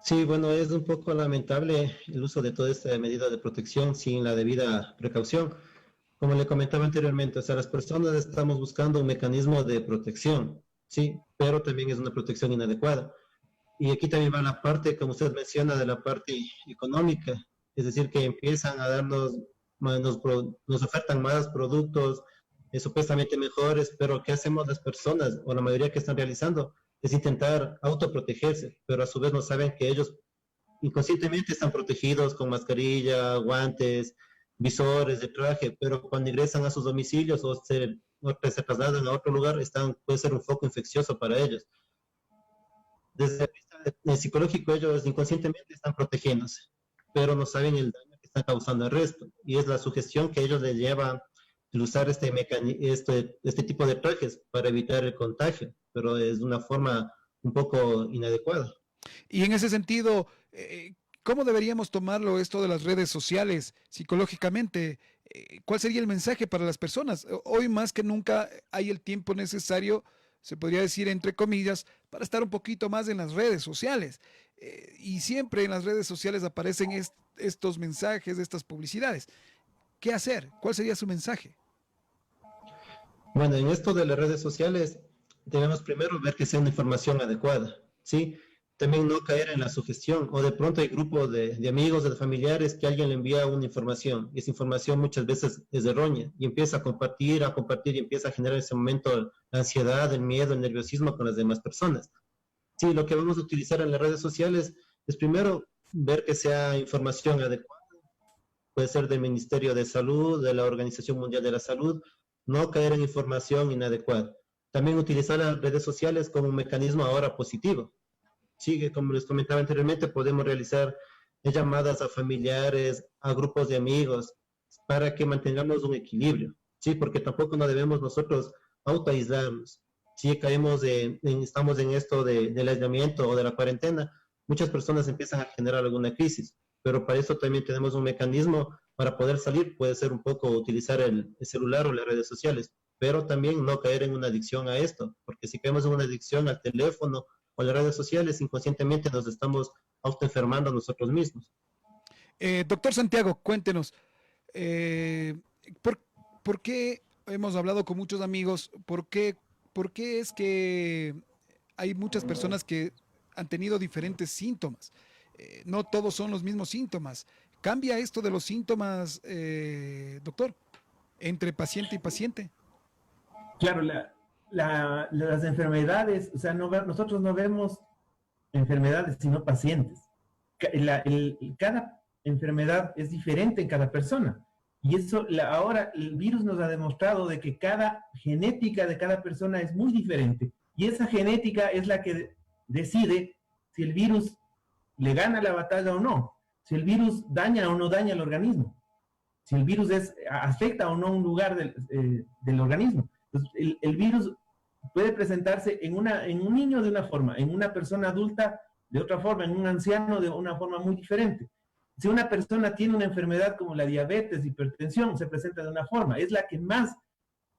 Sí, bueno, es un poco lamentable el uso de toda esta medida de protección sin la debida precaución. Como le comentaba anteriormente, o sea, las personas estamos buscando un mecanismo de protección, sí, pero también es una protección inadecuada. Y aquí también va la parte, como usted menciona, de la parte económica, es decir, que empiezan a darnos, nos ofertan más productos supuestamente mejores, pero ¿qué hacemos las personas o la mayoría que están realizando? Es intentar autoprotegerse, pero a su vez no saben que ellos inconscientemente están protegidos con mascarilla, guantes, visores de traje, pero cuando ingresan a sus domicilios o se trasladan a otro lugar, puede ser un foco infeccioso para ellos. Desde el vista psicológico, ellos inconscientemente están protegiéndose, pero no saben el daño que están causando al resto. Y es la sugestión que ellos les lleva el usar este tipo de trajes para evitar el contagio, pero es de una forma un poco inadecuada. Y en ese sentido, ¿cómo deberíamos tomarlo esto de las redes sociales psicológicamente? ¿Cuál sería el mensaje para las personas? Hoy más que nunca hay el tiempo necesario, se podría decir entre comillas, para estar un poquito más en las redes sociales. Y siempre en las redes sociales aparecen estos mensajes, estas publicidades. ¿Qué hacer? ¿Cuál sería su mensaje? Bueno, en esto de las redes sociales, debemos primero ver que sea una información adecuada, ¿sí? También no caer en la sugestión, o de pronto hay grupos de amigos, de familiares, que alguien le envía una información, y esa información muchas veces es errónea, y empieza a compartir, y empieza a generar en ese momento la ansiedad, el miedo, el nerviosismo con las demás personas. Sí, lo que vamos a utilizar en las redes sociales es primero ver que sea información adecuada, puede ser del Ministerio de Salud, de la Organización Mundial de la Salud, no caer en información inadecuada. También utilizar las redes sociales como un mecanismo ahora positivo. Sí, que como les comentaba anteriormente, podemos realizar llamadas a familiares, a grupos de amigos, para que mantengamos un equilibrio, ¿sí? Porque tampoco no debemos nosotros autoaislarnos. Si estamos en esto del aislamiento o de la cuarentena, muchas personas empiezan a generar alguna crisis, pero para eso también tenemos un mecanismo para poder salir. Puede ser un poco utilizar el celular o las redes sociales, pero también no caer en una adicción a esto, porque si caemos en una adicción al teléfono o las redes sociales, inconscientemente nos estamos autoenfermando nosotros mismos. Doctor Santiago, cuéntenos, ¿por qué hemos hablado con muchos amigos? ¿Por qué es que hay muchas personas que han tenido diferentes síntomas? No todos son los mismos síntomas. ¿Cambia esto de los síntomas, doctor, entre paciente y paciente? Claro, las enfermedades, o sea, nosotros no vemos enfermedades, sino pacientes. Cada enfermedad es diferente en cada persona. Y eso, ahora el virus nos ha demostrado de que cada genética de cada persona es muy diferente. Y esa genética es la que decide si el virus le gana la batalla o no, si el virus daña o no daña el organismo, si el virus afecta o no un lugar del organismo. Entonces, el virus puede presentarse en un niño de una forma, en una persona adulta de otra forma, en un anciano de una forma muy diferente. Si una persona tiene una enfermedad como la diabetes, hipertensión, se presenta de una forma. Es la que más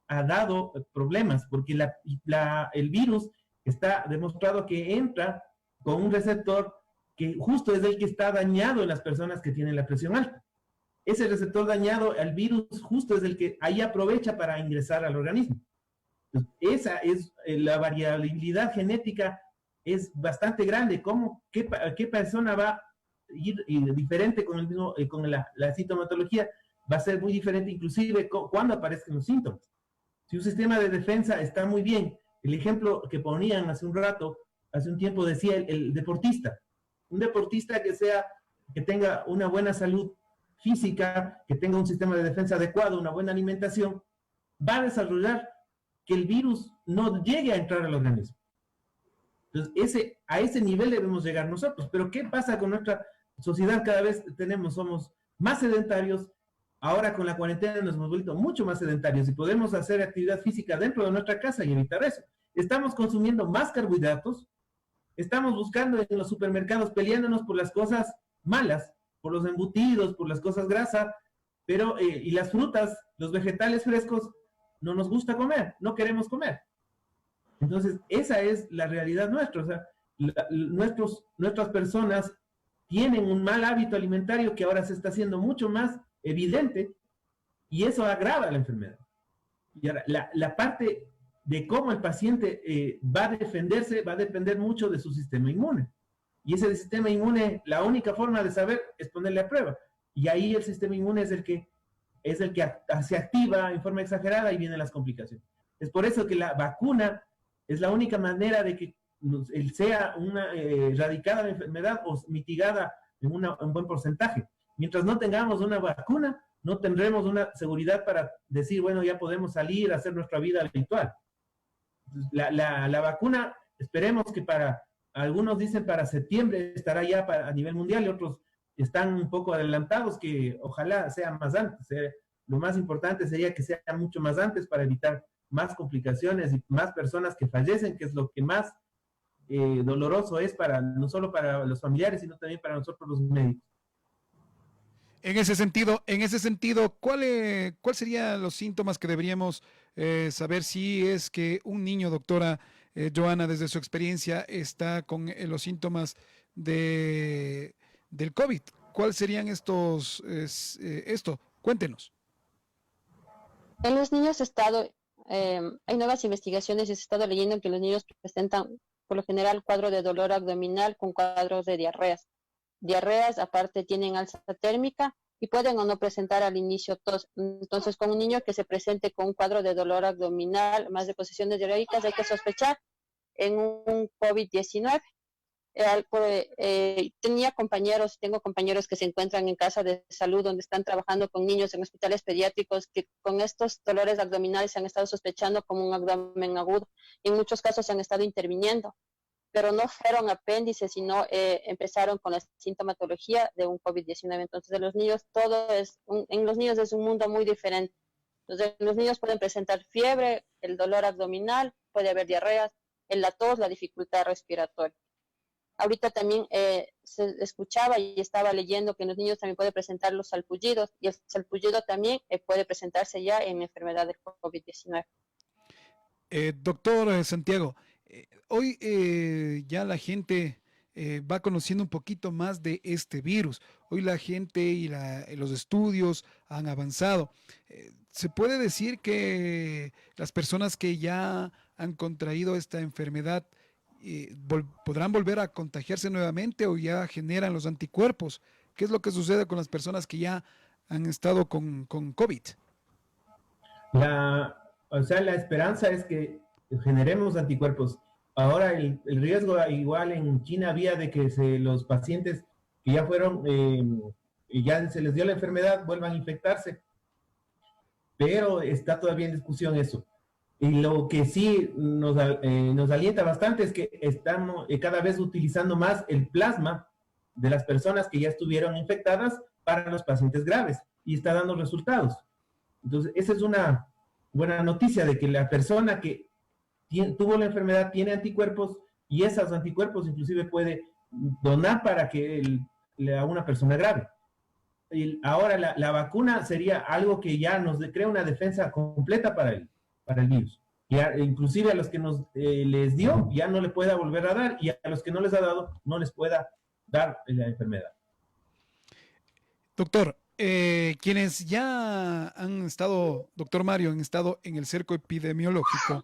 ha dado problemas, porque el virus está demostrado que entra con un receptor que justo es el que está dañado en las personas que tienen la presión alta. Ese receptor dañado, el virus justo es el que ahí aprovecha para ingresar al organismo. Entonces, esa es la variabilidad genética, es bastante grande. ¿Qué persona va a ir diferente con la sintomatología? Va a ser muy diferente inclusive cuando aparezcan los síntomas. Si un sistema de defensa está muy bien, el ejemplo que ponían hace un tiempo decía el deportista. Un deportista que tenga una buena salud física, que tenga un sistema de defensa adecuado, una buena alimentación, va a desarrollar que el virus no llegue a entrar al organismo. Entonces, a ese nivel debemos llegar nosotros. Pero ¿qué pasa con nuestra sociedad? Cada vez somos más sedentarios. Ahora con la cuarentena nos hemos vuelto mucho más sedentarios y podemos hacer actividad física dentro de nuestra casa y evitar eso. Estamos consumiendo más carbohidratos, estamos buscando en los supermercados, peleándonos por las cosas malas, por los embutidos, por las cosas grasas, y las frutas, los vegetales frescos, no nos gusta comer, no queremos comer. Entonces, esa es la realidad nuestra. O sea, nuestras personas tienen un mal hábito alimentario que ahora se está haciendo mucho más evidente y eso agrava la enfermedad. Y ahora, la parte de cómo el paciente va a defenderse va a depender mucho de su sistema inmune. Y ese sistema inmune, la única forma de saber es ponerle a prueba. Y ahí el sistema inmune es el que se activa en forma exagerada y vienen las complicaciones. Es por eso que la vacuna es la única manera de que sea erradicada la enfermedad o mitigada en un buen porcentaje. Mientras no tengamos una vacuna, no tendremos una seguridad para decir, bueno, ya podemos salir a hacer nuestra vida habitual. La vacuna, esperemos que algunos dicen para septiembre estará ya a nivel mundial y otros están un poco adelantados, que ojalá sea más antes. Lo más importante sería que sea mucho más antes para evitar más complicaciones y más personas que fallecen, que es lo que más doloroso es no solo para los familiares, sino también para nosotros los médicos. En ese sentido, ¿cuál serían los síntomas que deberíamos saber si es que un niño, doctora Joana, desde su experiencia, está con los síntomas del COVID? ¿Cuáles serían Cuéntenos. En los niños hay nuevas investigaciones y se ha estado leyendo que los niños presentan por lo general cuadro de dolor abdominal con cuadros de diarreas. Diarreas, aparte, tienen alza térmica y pueden o no presentar al inicio tos. Entonces, con un niño que se presente con un cuadro de dolor abdominal, más de posiciones diarreicas, hay que sospechar en un COVID-19. Tengo compañeros que se encuentran en casa de salud donde están trabajando con niños en hospitales pediátricos que con estos dolores abdominales se han estado sospechando como un abdomen agudo y en muchos casos se han estado interviniendo, pero no fueron apéndices, sino empezaron con la sintomatología de un COVID-19. Entonces, en los niños es un mundo muy diferente. Entonces, los niños pueden presentar fiebre, el dolor abdominal, puede haber diarreas, la tos, la dificultad respiratoria. Ahorita también se escuchaba y estaba leyendo que en los niños también puede presentar los salpullidos, y el salpullido también puede presentarse ya en enfermedad del COVID-19. Doctor Santiago, hoy ya la gente va conociendo un poquito más de este virus. Hoy la gente y los estudios han avanzado. ¿Se puede decir que las personas que ya han contraído esta enfermedad podrán volver a contagiarse nuevamente o ya generan los anticuerpos? ¿Qué es lo que sucede con las personas que ya han estado con COVID? La esperanza es que generemos anticuerpos. Ahora el riesgo igual en China había de que los pacientes que ya fueron, ya se les dio la enfermedad, vuelvan a infectarse. Pero está todavía en discusión eso. Y lo que sí nos alienta bastante es que estamos cada vez utilizando más el plasma de las personas que ya estuvieron infectadas para los pacientes graves y está dando resultados. Entonces, esa es una buena noticia de que la persona que tuvo la enfermedad tiene anticuerpos y esos anticuerpos inclusive puede donar para que a una persona grave. Ahora la vacuna sería algo que ya nos crea una defensa completa para el virus. Ya, inclusive a los que les dio ya no le pueda volver a dar y a los que no les ha dado no les pueda dar la enfermedad. Doctor, quienes ya han estado, doctor Mario, han estado en el cerco epidemiológico,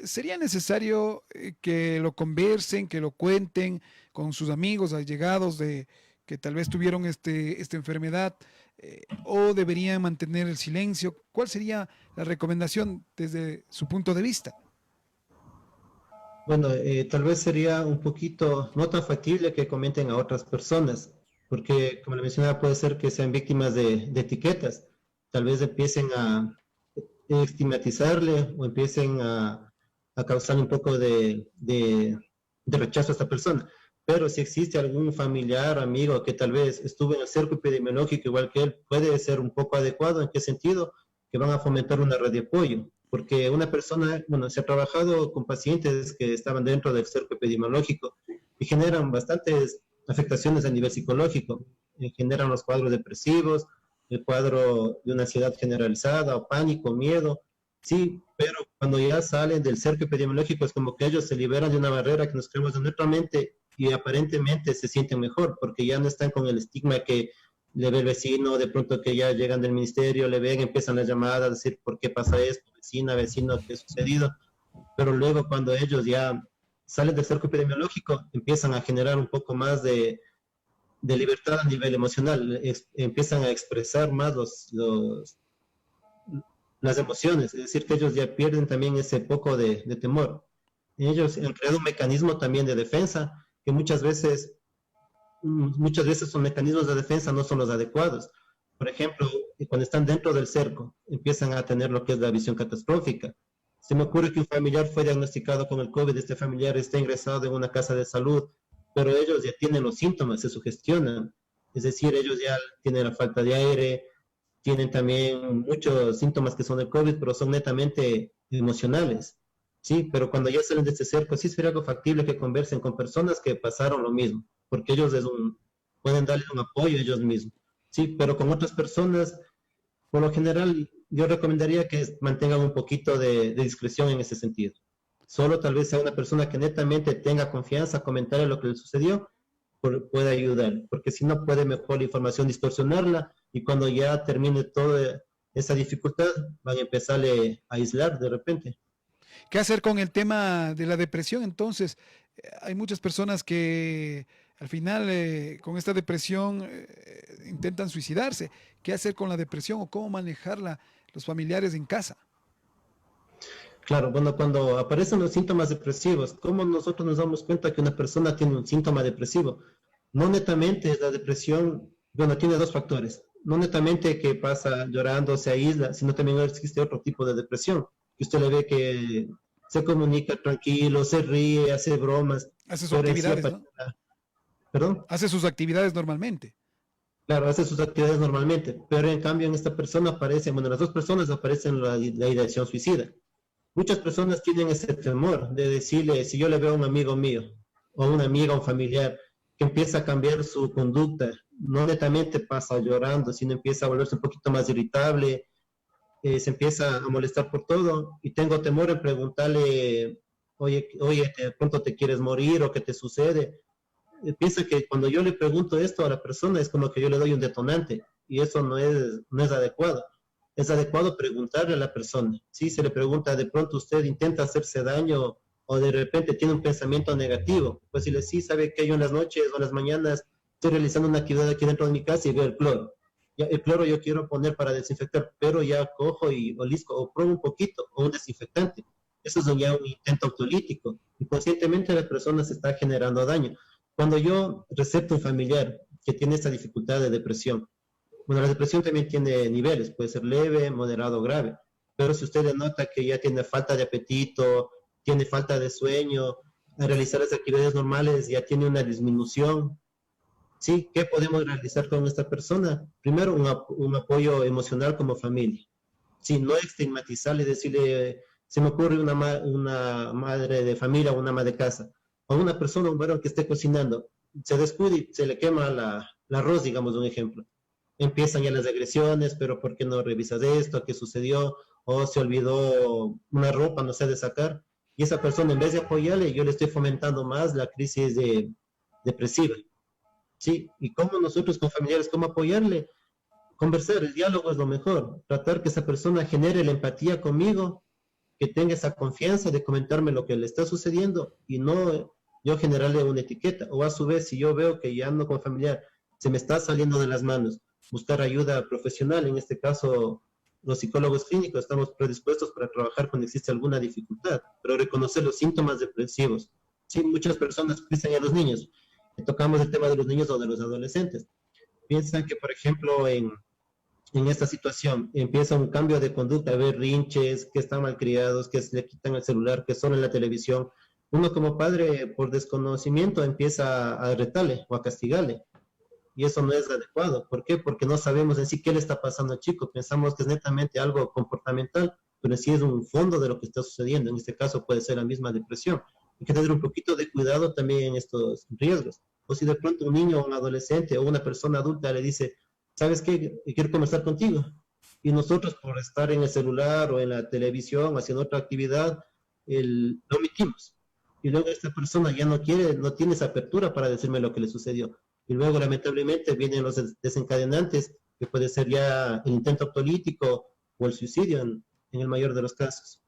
¿sería necesario que lo conversen, que lo cuenten con sus amigos, allegados de que tal vez tuvieron esta enfermedad, o deberían mantener el silencio? ¿Cuál sería la recomendación desde su punto de vista? Bueno, tal vez sería un poquito no tan factible que comenten a otras personas, porque como le mencionaba, puede ser que sean víctimas de etiquetas. Tal vez empiecen a estigmatizarle o empiecen a causar un poco de rechazo a esta persona. Pero si existe algún familiar, amigo que tal vez estuvo en el cerco epidemiológico igual que él, puede ser un poco adecuado. ¿En qué sentido? Que van a fomentar una red de apoyo. Porque una persona, bueno, se ha trabajado con pacientes que estaban dentro del cerco epidemiológico y generan bastantes afectaciones a nivel psicológico. Generan los cuadros depresivos, el cuadro de una ansiedad generalizada o pánico, miedo. Sí, pero cuando ya salen del cerco epidemiológico es como que ellos se liberan de una barrera que nos creamos en nuestra mente y aparentemente se sienten mejor porque ya no están con el estigma que le ve el vecino, de pronto que ya llegan del ministerio, le ven, empiezan las llamadas a decir por qué pasa esto, vecina, vecino, qué ha sucedido. Pero luego cuando ellos ya salen del cerco epidemiológico, empiezan a generar un poco más de libertad a nivel emocional, empiezan a expresar más las emociones, es decir, que ellos ya pierden también ese poco de temor. Ellos han creado un mecanismo también de defensa, que muchas veces sus mecanismos de defensa no son los adecuados. Por ejemplo, cuando están dentro del cerco, empiezan a tener lo que es la visión catastrófica. Se me ocurre que un familiar fue diagnosticado con el COVID, este familiar está ingresado en una casa de salud, pero ellos ya tienen los síntomas, se sugestionan. Es decir, ellos ya tienen la falta de aire, tienen también muchos síntomas que son del COVID, pero son netamente emocionales. Sí, pero cuando ya salen de este cerco, sí sería algo factible que conversen con personas que pasaron lo mismo, porque ellos pueden darles un apoyo a ellos mismos. Sí, pero con otras personas, por lo general, yo recomendaría que mantengan un poquito de discreción en ese sentido. Solo tal vez sea una persona que netamente tenga confianza, comentarle lo que le sucedió, puede ayudar, porque si no puede mejor la información distorsionarla y cuando ya termine toda esa dificultad, van a empezarle a aislar de repente. ¿Qué hacer con el tema de la depresión? Entonces, hay muchas personas que al final con esta depresión intentan suicidarse. ¿Qué hacer con la depresión o cómo manejarla los familiares en casa? Claro, bueno, cuando aparecen los síntomas depresivos, ¿cómo nosotros nos damos cuenta que una persona tiene un síntoma depresivo? No netamente la depresión, bueno, tiene dos factores. No netamente que pasa llorando, se aísla, sino también existe otro tipo de depresión. Que usted le ve que se comunica tranquilo, se ríe, hace bromas. Hace sus actividades, ¿no? ¿Perdón? Hace sus actividades normalmente. Claro, hace sus actividades normalmente, pero en cambio en esta persona aparece, bueno, las dos personas aparecen la ideación suicida. Muchas personas tienen ese temor de decirle, si yo le veo a un amigo mío, o a una amiga, o un familiar, que empieza a cambiar su conducta, no netamente pasa llorando, sino empieza a volverse un poquito más irritable, se empieza a molestar por todo, y tengo temor en preguntarle, oye, ¿de pronto te quieres morir o qué te sucede? Piensa que cuando yo le pregunto esto a la persona es como que yo le doy un detonante, y eso no es adecuado. Es adecuado preguntarle a la persona. Si se le pregunta, de pronto usted intenta hacerse daño o de repente tiene un pensamiento negativo, pues si le sí, sabe que yo en las noches o en las mañanas estoy realizando una actividad aquí dentro de mi casa y veo el cloro. Ya, el cloro yo quiero poner para desinfectar, pero ya cojo y olisco o pruebo un poquito o un desinfectante. Eso es ya un intento autolítico. Inconscientemente la persona se está generando daño. Cuando yo recepto un familiar que tiene esta dificultad de depresión, bueno, la depresión también tiene niveles, puede ser leve, moderado o grave, pero si usted le nota que ya tiene falta de apetito, tiene falta de sueño, al realizar las actividades normales ya tiene una disminución, ¿Sí? ¿Qué podemos realizar con esta persona? Primero, un apoyo emocional como familia. Sí, no estigmatizarle, decirle, se me ocurre una madre de familia o una ama de casa, o una persona, un varón que esté cocinando, se descuida y se le quema la arroz, digamos, un ejemplo. Empiezan ya las agresiones, pero ¿por qué no revisas esto? ¿Qué sucedió? O se olvidó una ropa, no sé de sacar. Y esa persona, en vez de apoyarle, yo le estoy fomentando más la crisis depresiva. ¿Sí? Y cómo nosotros con familiares, cómo apoyarle, conversar, el diálogo es lo mejor, tratar que esa persona genere la empatía conmigo, que tenga esa confianza de comentarme lo que le está sucediendo y no yo generarle una etiqueta, o a su vez, si yo veo que ya ando con familiar, se me está saliendo de las manos, buscar ayuda profesional, en este caso los psicólogos clínicos estamos predispuestos para trabajar cuando existe alguna dificultad, pero reconocer los síntomas depresivos. Sí, muchas personas piensan a los niños, tocamos el tema de los niños o de los adolescentes, piensan que, por ejemplo, en esta situación empieza un cambio de conducta, ver rinches, que están malcriados, que se le quitan el celular, que son en la televisión. Uno como padre, por desconocimiento, empieza a retarle o a castigarle. Y eso no es adecuado. ¿Por qué? Porque no sabemos en sí qué le está pasando al chico. Pensamos que es netamente algo comportamental, pero en sí es un fondo de lo que está sucediendo. En este caso puede ser la misma depresión. Hay que tener un poquito de cuidado también en estos riesgos. O si de pronto un niño o un adolescente o una persona adulta le dice, ¿sabes qué? Quiero conversar contigo. Y nosotros por estar en el celular o en la televisión haciendo otra actividad, lo omitimos. Y luego esta persona ya no quiere, no tiene esa apertura para decirme lo que le sucedió. Y luego lamentablemente vienen los desencadenantes, que puede ser ya el intento político o el suicidio en el mayor de los casos.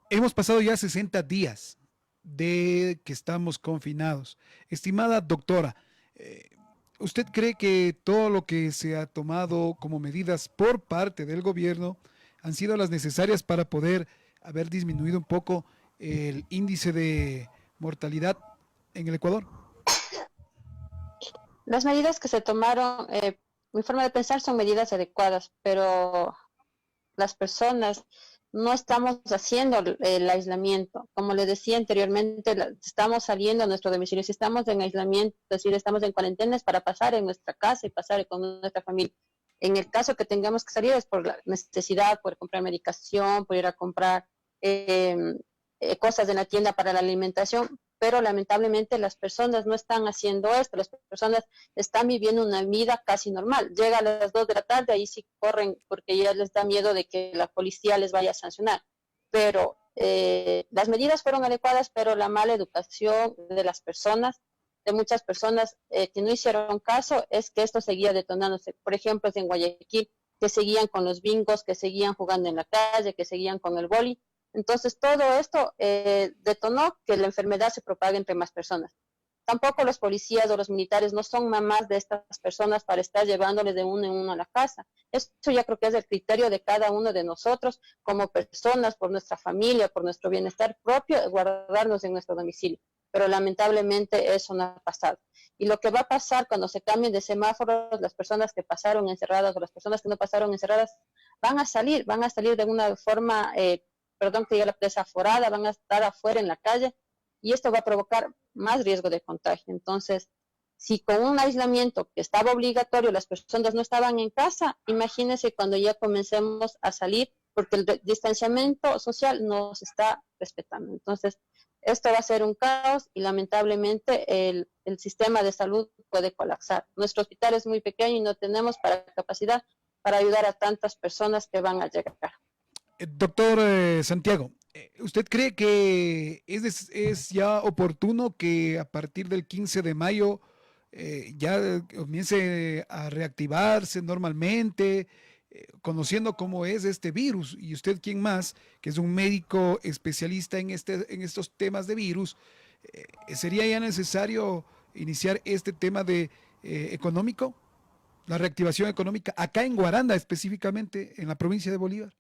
Hemos pasado ya 60 días de que estamos confinados. Estimada doctora, ¿usted cree que todo lo que se ha tomado como medidas por parte del gobierno han sido las necesarias para poder haber disminuido un poco el índice de mortalidad en el Ecuador? Las medidas que se tomaron, mi forma de pensar, son medidas adecuadas, pero las personas no estamos haciendo el aislamiento. Como les decía anteriormente, estamos saliendo a nuestro domicilio. Si estamos en aislamiento, es decir, estamos en cuarentena, es para pasar en nuestra casa y pasar con nuestra familia. En el caso que tengamos que salir es por la necesidad, por comprar medicación, por ir a comprar cosas en la tienda para la alimentación, pero lamentablemente las personas no están haciendo esto, las personas están viviendo una vida casi normal. Llega a las 2 de la tarde, ahí sí corren porque ya les da miedo de que la policía les vaya a sancionar. Pero las medidas fueron adecuadas, pero la mala educación de las personas, de muchas personas que no hicieron caso, es que esto seguía detonándose. Por ejemplo, en Guayaquil, que seguían con los bingos, que seguían jugando en la calle, que seguían con el boli. Entonces, todo esto detonó que la enfermedad se propague entre más personas. Tampoco los policías o los militares no son mamás de estas personas para estar llevándoles de uno en uno a la casa. Eso ya creo que es el criterio de cada uno de nosotros como personas, por nuestra familia, por nuestro bienestar propio, guardarnos en nuestro domicilio. Pero lamentablemente eso no ha pasado. Y lo que va a pasar cuando se cambien de semáforos, las personas que pasaron encerradas o las personas que no pasaron encerradas van a salir de una forma que ya la desaforada, van a estar afuera en la calle y esto va a provocar más riesgo de contagio. Entonces, si con un aislamiento que estaba obligatorio las personas no estaban en casa, imagínense cuando ya comencemos a salir, porque el distanciamiento social no se está respetando. Entonces, esto va a ser un caos y lamentablemente el sistema de salud puede colapsar. Nuestro hospital es muy pequeño y no tenemos capacidad para ayudar a tantas personas que van a llegar. Doctor Santiago, ¿usted cree que es ya oportuno que a partir del 15 de mayo ya comience a reactivarse normalmente, conociendo cómo es este virus? Y usted, ¿quién más, que es un médico especialista en estos temas de virus, sería ya necesario iniciar este tema de económico, la reactivación económica, acá en Guaranda específicamente, en la provincia de Bolívar?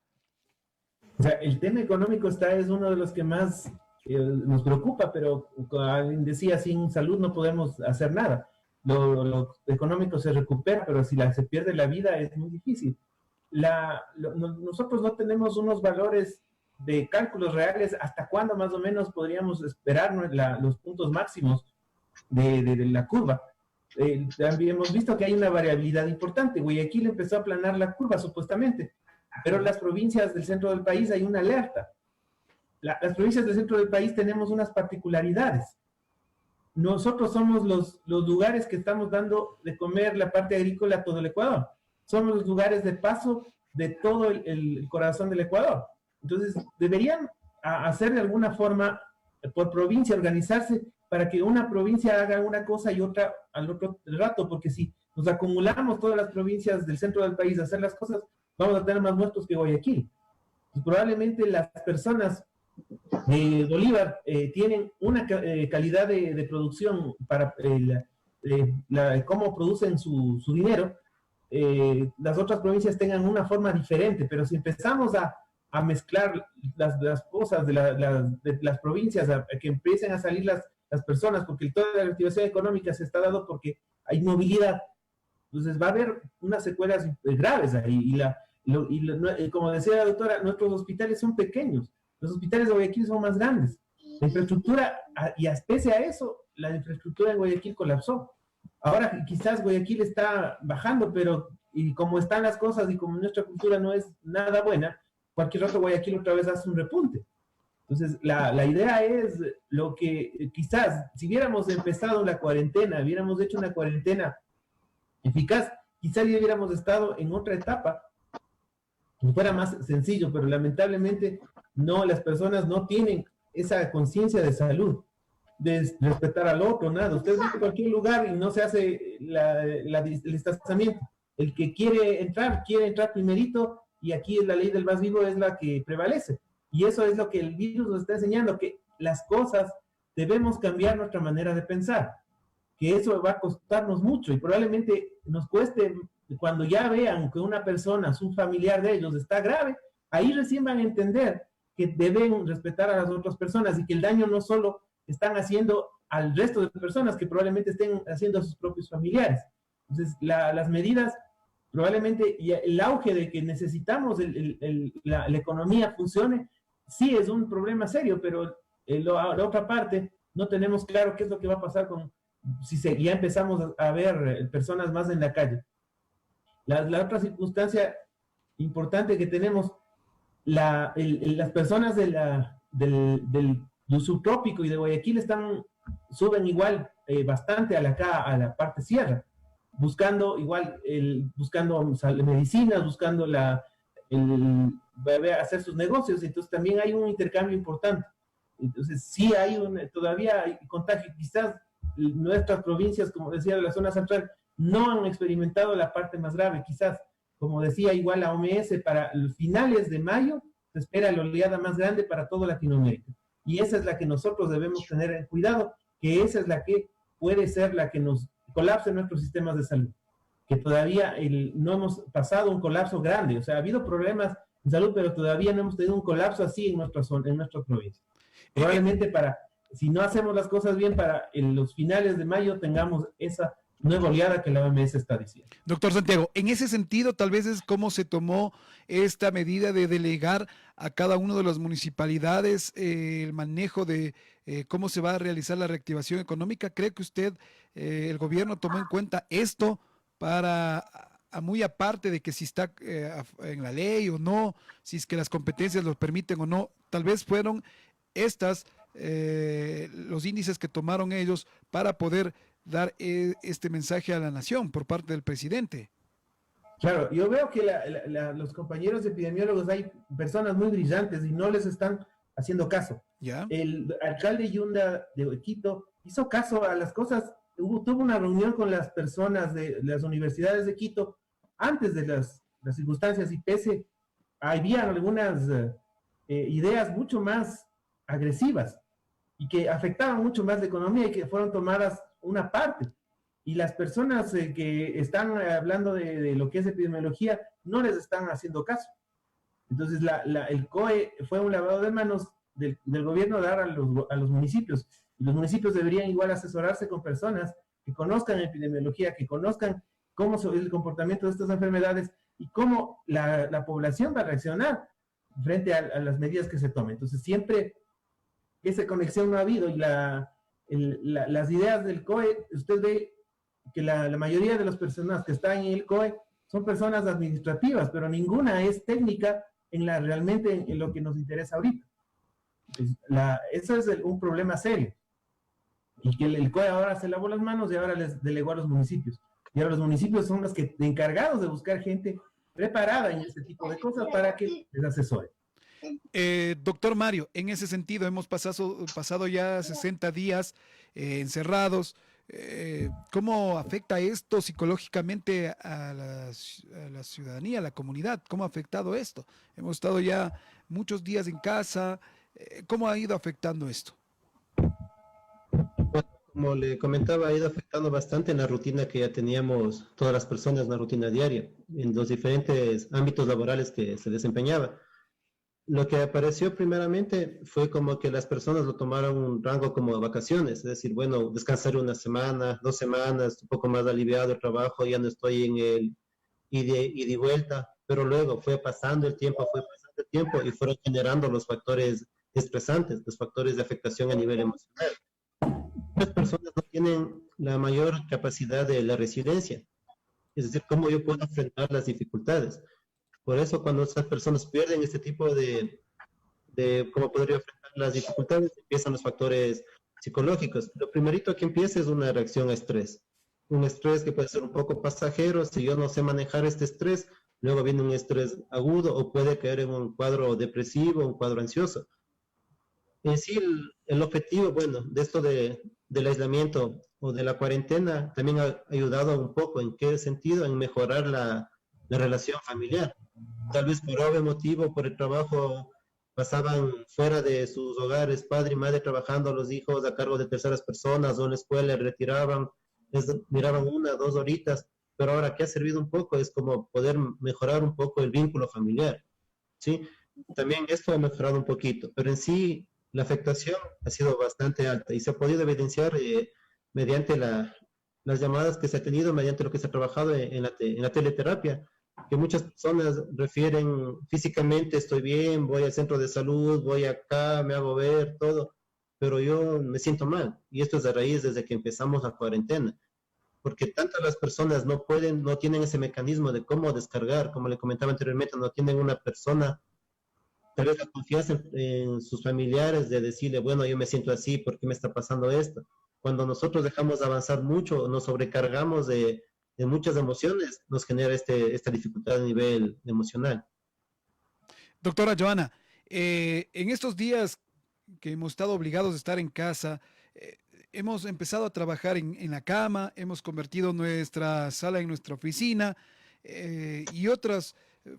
O sea, el tema económico es uno de los que más nos preocupa, pero como alguien decía, sin salud no podemos hacer nada. Lo económico se recupera, pero si se pierde la vida es muy difícil. Nosotros no tenemos unos valores de cálculos reales hasta cuándo más o menos podríamos esperar los puntos máximos de la curva. también hemos visto que hay una variabilidad importante. Guayaquil empezó a aplanar la curva, supuestamente, pero las provincias del centro del país hay una alerta. Las provincias del centro del país tenemos unas particularidades. Nosotros somos los lugares que estamos dando de comer la parte agrícola a todo el Ecuador. Somos los lugares de paso de todo el corazón del Ecuador. Entonces, deberían hacer de alguna forma, por provincia, organizarse para que una provincia haga una cosa y otra al otro rato, porque si nos acumulamos todas las provincias del centro del país a hacer las cosas, vamos a tener más muertos que Guayaquil. Y probablemente las personas de Bolívar tienen una calidad de producción para cómo producen su dinero. Las otras provincias tengan una forma diferente, pero si empezamos a mezclar las cosas de las provincias, a que empiecen a salir las personas, porque toda la reactivación económica se está dando porque hay movilidad, entonces va a haber unas secuelas graves ahí, como decía la doctora, nuestros hospitales son pequeños, los hospitales de Guayaquil son más grandes, la infraestructura, y pese a eso, la infraestructura en Guayaquil colapsó. Ahora quizás Guayaquil está bajando, pero y como están las cosas y como nuestra cultura no es nada buena, cualquier otro Guayaquil otra vez hace un repunte. Entonces, la idea es lo que quizás, si hubiéramos empezado la cuarentena, hubiéramos hecho una cuarentena eficaz, quizás ya hubiéramos estado en otra etapa, que fuera más sencillo, pero lamentablemente no, las personas no tienen esa conciencia de salud, de respetar al otro, nada. Usted va a cualquier lugar y no se hace el distanciamiento. El que quiere entrar primerito, y aquí la ley del más vivo es la que prevalece. Y eso es lo que el virus nos está enseñando, que las cosas debemos cambiar nuestra manera de pensar, que eso va a costarnos mucho y probablemente nos cueste cuando ya vean que una persona, su familiar de ellos está grave, ahí recién van a entender que deben respetar a las otras personas y que el daño no solo están haciendo al resto de personas, que probablemente estén haciendo a sus propios familiares. Entonces, las medidas, probablemente, y el auge de que necesitamos la economía funcione, sí es un problema serio, pero la otra parte, no tenemos claro qué es lo que va a pasar si ya empezamos a ver personas más en la calle. La otra circunstancia importante que tenemos, las personas del subtrópico y de Guayaquil suben igual bastante a la parte sierra, buscando igual, buscando medicinas, buscando hacer sus negocios. Entonces también hay un intercambio importante. Entonces sí todavía hay contagio. Quizás nuestras provincias, como decía, de la zona central, no han experimentado la parte más grave. Quizás, como decía igual la OMS, para los finales de mayo se espera la oleada más grande para toda Latinoamérica. Y esa es la que nosotros debemos tener en cuidado, que esa es la que puede ser la que nos colapse nuestros sistemas de salud. Que todavía no hemos pasado un colapso grande. O sea, ha habido problemas en salud, pero todavía no hemos tenido un colapso así en nuestra provincia. Probablemente si no hacemos las cosas bien, para los finales de mayo tengamos esa nueva oleada que la OMS está diciendo. Doctor Santiago, en ese sentido, tal vez es cómo se tomó esta medida de delegar a cada una de las municipalidades el manejo de cómo se va a realizar la reactivación económica. ¿Cree que usted, el gobierno, tomó en cuenta esto muy aparte de que si está en la ley o no, si es que las competencias lo permiten o no? Tal vez fueron los índices que tomaron ellos para poder dar este mensaje a la nación por parte del presidente. Claro, yo veo que los compañeros epidemiólogos, hay personas muy brillantes y no les están haciendo caso. ¿Ya? El alcalde Yunda de Quito hizo caso a las cosas, tuvo una reunión con las personas de las universidades de Quito antes de las circunstancias, y había algunas ideas mucho más agresivas y que afectaban mucho más la economía y que fueron tomadas una parte. Y las personas que están hablando de lo que es epidemiología no les están haciendo caso. Entonces el COE fue un lavado de manos del gobierno dar a los municipios. Y los municipios deberían igual asesorarse con personas que conozcan epidemiología, que conozcan cómo es el comportamiento de estas enfermedades y cómo la población va a reaccionar frente a las medidas que se tomen. Entonces siempre esa conexión no ha habido, y las ideas del COE, usted ve que la mayoría de las personas que están en el COE son personas administrativas, pero ninguna es técnica realmente en lo que nos interesa ahorita. Eso es un problema serio. Y que el COE ahora se lavó las manos y ahora les delegó a los municipios. Y ahora los municipios son los encargados de buscar gente preparada en este tipo de cosas para que les asesore. Doctor Mario, en ese sentido hemos pasado ya 60 días encerrados. ¿Cómo afecta esto psicológicamente a la ciudadanía, a la comunidad? ¿Cómo ha afectado esto? Hemos estado ya muchos días en casa. ¿Cómo ha ido afectando esto? Bueno, como le comentaba, ha ido afectando bastante en la rutina que ya teníamos todas las personas, una rutina diaria, en los diferentes ámbitos laborales que se desempeñaba. Lo que apareció primeramente fue como que las personas lo tomaron un rango como vacaciones, es decir, bueno, descansar una semana, 2 semanas, un poco más aliviado el trabajo, ya no estoy en el ida y vuelta, pero luego fue pasando el tiempo y fueron generando los factores estresantes, los factores de afectación a nivel emocional. Las personas no tienen la mayor capacidad de la resiliencia, es decir, cómo yo puedo enfrentar las dificultades. Por eso cuando esas personas pierden este tipo de cómo podría enfrentar las dificultades, empiezan los factores psicológicos. Lo primerito que empieza es una reacción a estrés. Un estrés que puede ser un poco pasajero, si yo no sé manejar este estrés, luego viene un estrés agudo o puede caer en un cuadro depresivo, un cuadro ansioso. En sí, el objetivo, bueno, de esto del aislamiento o de la cuarentena también ha ayudado un poco. ¿En qué sentido? En mejorar la relación familiar. Tal vez por obvio motivo, por el trabajo, pasaban fuera de sus hogares, padre y madre trabajando, los hijos a cargo de terceras personas o en la escuela, retiraban, les miraban 1 o 2 horitas, pero ahora que ha servido un poco es como poder mejorar un poco el vínculo familiar, ¿sí? También esto ha mejorado un poquito, pero en sí la afectación ha sido bastante alta y se ha podido evidenciar mediante las llamadas que se ha tenido, mediante lo que se ha trabajado en la teleterapia, que muchas personas refieren físicamente, estoy bien, voy al centro de salud, voy acá, me hago ver, todo, pero yo me siento mal. Y esto es a raíz desde que empezamos la cuarentena, porque tantas las personas no tienen ese mecanismo de cómo descargar, como le comentaba anteriormente, no tienen una persona, tal vez la confianza en sus familiares de decirle, bueno, yo me siento así, ¿por qué me está pasando esto? Cuando nosotros dejamos de avanzar mucho, nos sobrecargamos de muchas emociones, nos genera esta dificultad a nivel emocional. Doctora Joana, en estos días que hemos estado obligados a estar en casa, hemos empezado a trabajar en la cama, hemos convertido nuestra sala en nuestra oficina y otras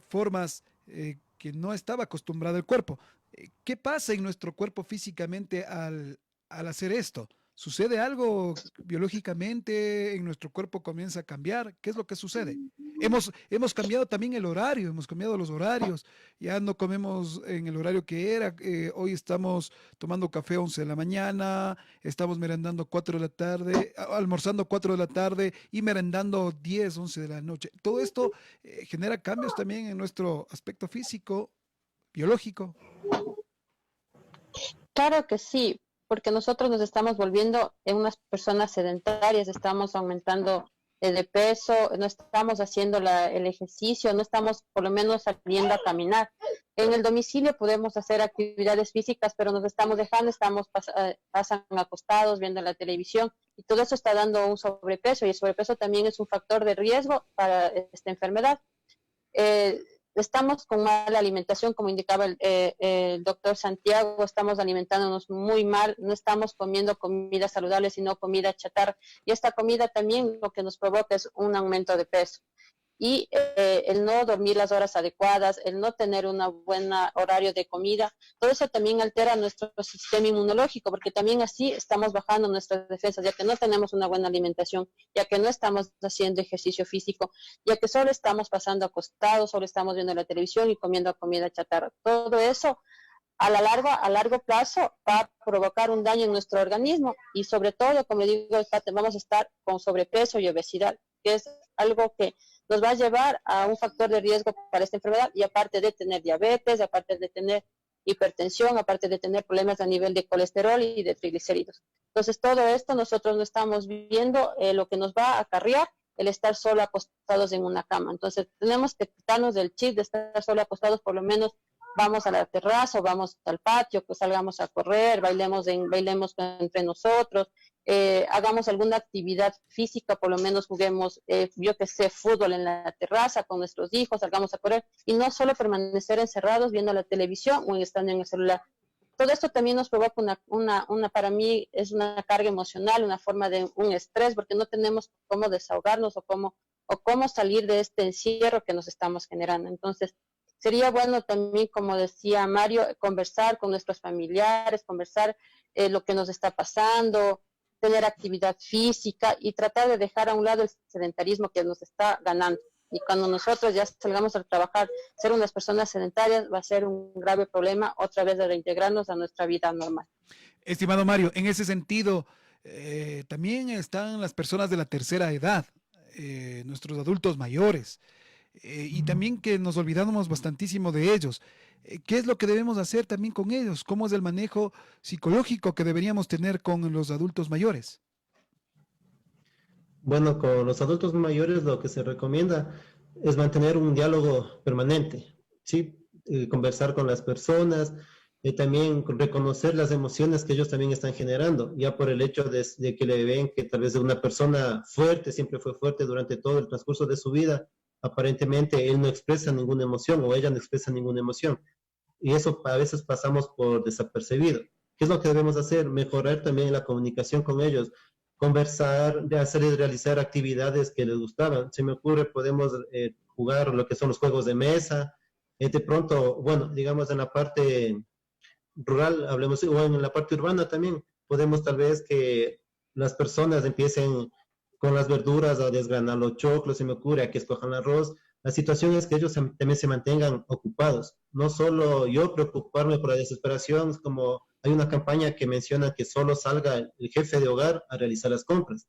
formas que no estaba acostumbrado el cuerpo. ¿Qué pasa en nuestro cuerpo físicamente al hacer esto? ¿Sucede algo biológicamente? ¿En nuestro cuerpo comienza a cambiar? ¿Qué es lo que sucede? Hemos cambiado también el horario, hemos cambiado los horarios. Ya no comemos en el horario que era. Hoy estamos tomando café 11 de la mañana, estamos merendando 4 de la tarde, almorzando 4 de la tarde y merendando 10, 11 de la noche. Todo esto genera cambios también en nuestro aspecto físico, biológico. Claro que sí, porque nosotros nos estamos volviendo en unas personas sedentarias, estamos aumentando de peso, no estamos haciendo el ejercicio, no estamos por lo menos saliendo a caminar. En el domicilio podemos hacer actividades físicas, pero nos estamos dejando, pasan acostados viendo la televisión y todo eso está dando un sobrepeso y el sobrepeso también es un factor de riesgo para esta enfermedad. Estamos con mala alimentación, como indicaba el doctor Santiago, estamos alimentándonos muy mal, no estamos comiendo comida saludable, sino comida chatarra. Y esta comida también lo que nos provoca es un aumento de peso. Y el no dormir las horas adecuadas, el no tener una buena horario de comida, todo eso también altera nuestro sistema inmunológico, porque también así estamos bajando nuestras defensas, ya que no tenemos una buena alimentación, ya que no estamos haciendo ejercicio físico, ya que solo estamos pasando acostados, solo estamos viendo la televisión y comiendo comida chatarra. Todo eso a largo plazo va a provocar un daño en nuestro organismo y sobre todo, como digo, vamos a estar con sobrepeso y obesidad, que es algo que nos va a llevar a un factor de riesgo para esta enfermedad y aparte de tener diabetes, aparte de tener hipertensión, aparte de tener problemas a nivel de colesterol y de triglicéridos. Entonces, todo esto nosotros no estamos viendo lo que nos va a acarrear el estar solo acostados en una cama. Entonces, tenemos que quitarnos del chip de estar solo acostados, por lo menos vamos a la terraza o vamos al patio, pues salgamos a correr, bailemos entre nosotros, hagamos alguna actividad física, por lo menos juguemos, yo que sé, fútbol en la terraza con nuestros hijos, salgamos a correr, y no solo permanecer encerrados viendo la televisión o estando en el celular. Todo esto también nos provoca para mí es una carga emocional, una forma de un estrés, porque no tenemos cómo desahogarnos o cómo salir de este encierro que nos estamos generando. Entonces, sería bueno también, como decía Mario, conversar con nuestros familiares, conversar lo que nos está pasando, tener actividad física y tratar de dejar a un lado el sedentarismo que nos está ganando. Y cuando nosotros ya salgamos a trabajar, ser unas personas sedentarias va a ser un grave problema otra vez de reintegrarnos a nuestra vida normal. Estimado Mario, en ese sentido, también están las personas de la tercera edad, nuestros adultos mayores, y también que nos olvidamos bastantísimo de ellos. ¿Qué es lo que debemos hacer también con ellos? ¿Cómo es el manejo psicológico que deberíamos tener con los adultos mayores? Bueno, con los adultos mayores lo que se recomienda es mantener un diálogo permanente, ¿sí? Conversar con las personas, también reconocer las emociones que ellos también están generando, ya por el hecho de que le ven que tal vez una persona fuerte, siempre fue fuerte durante todo el transcurso de su vida, aparentemente él no expresa ninguna emoción o ella no expresa ninguna emoción. Y eso a veces pasamos por desapercibido. ¿Qué es lo que debemos hacer? Mejorar también la comunicación con ellos, conversar, de hacer y realizar actividades que les gustaban. Se me ocurre, podemos jugar lo que son los juegos de mesa. De pronto, bueno, digamos en la parte rural, hablemos, o en la parte urbana también, podemos tal vez que las personas empiecen con las verduras a desgranar los choclos, se me ocurre, a que escojan arroz. La situación es que ellos también se mantengan ocupados. No solo yo preocuparme por la desesperación, es como hay una campaña que menciona que solo salga el jefe de hogar a realizar las compras.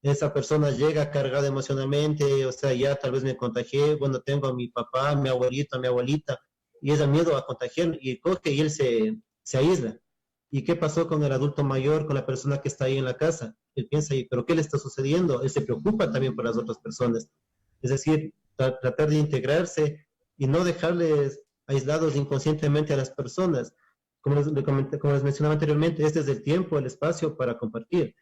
Esa persona llega cargada emocionalmente, o sea, ya tal vez me contagié, bueno, tengo a mi papá, a mi abuelito, a mi abuelita, y es el miedo a contagiar, y coge y él se aísla. ¿Y qué pasó con el adulto mayor, con la persona que está ahí en la casa? Él piensa, ¿pero qué le está sucediendo? Él se preocupa también por las otras personas. Es decir, tratar de integrarse y no dejarles aislados inconscientemente a las personas. Como les mencionaba anteriormente, este es el tiempo, el espacio para compartir.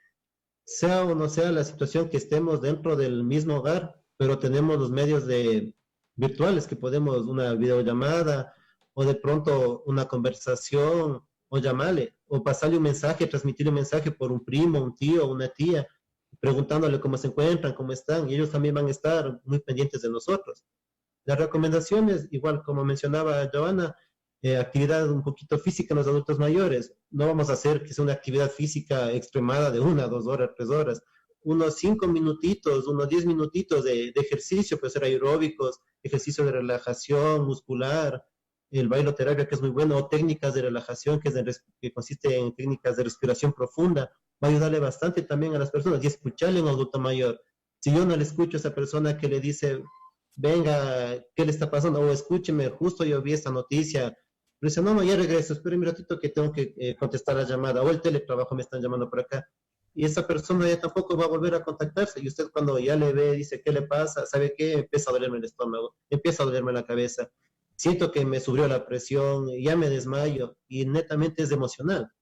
Sea o no sea la situación que estemos dentro del mismo hogar, pero tenemos los medios virtuales que podemos, una videollamada o de pronto una conversación o llamarle o pasarle un mensaje, transmitirle un mensaje por un primo, un tío, una tía, preguntándole cómo se encuentran, cómo están, y ellos también van a estar muy pendientes de nosotros. Las recomendaciones, igual como mencionaba Joana, actividad un poquito física en los adultos mayores. No vamos a hacer que sea una actividad física extremada de 1, 2 horas, 3 horas. Unos 5 minutitos, unos 10 minutitos de ejercicio, puede ser aeróbicos, ejercicio de relajación muscular, el bailoterapia, que es muy bueno, o técnicas de relajación, que consiste en técnicas de respiración profunda, va a ayudarle bastante también a las personas y escucharle a un adulto mayor. Si yo no le escucho a esa persona que le dice, venga, ¿qué le está pasando? O escúcheme, justo yo vi esta noticia, pero dice, no, ya regreso, espera un ratito que tengo que contestar la llamada, o el teletrabajo me están llamando por acá. Y esa persona ya tampoco va a volver a contactarse. Y usted cuando ya le ve, dice, ¿qué le pasa? ¿Sabe qué? Empieza a dolerme el estómago, empieza a dolerme la cabeza. Siento que me subió la presión, ya me desmayo. Y netamente es emocional.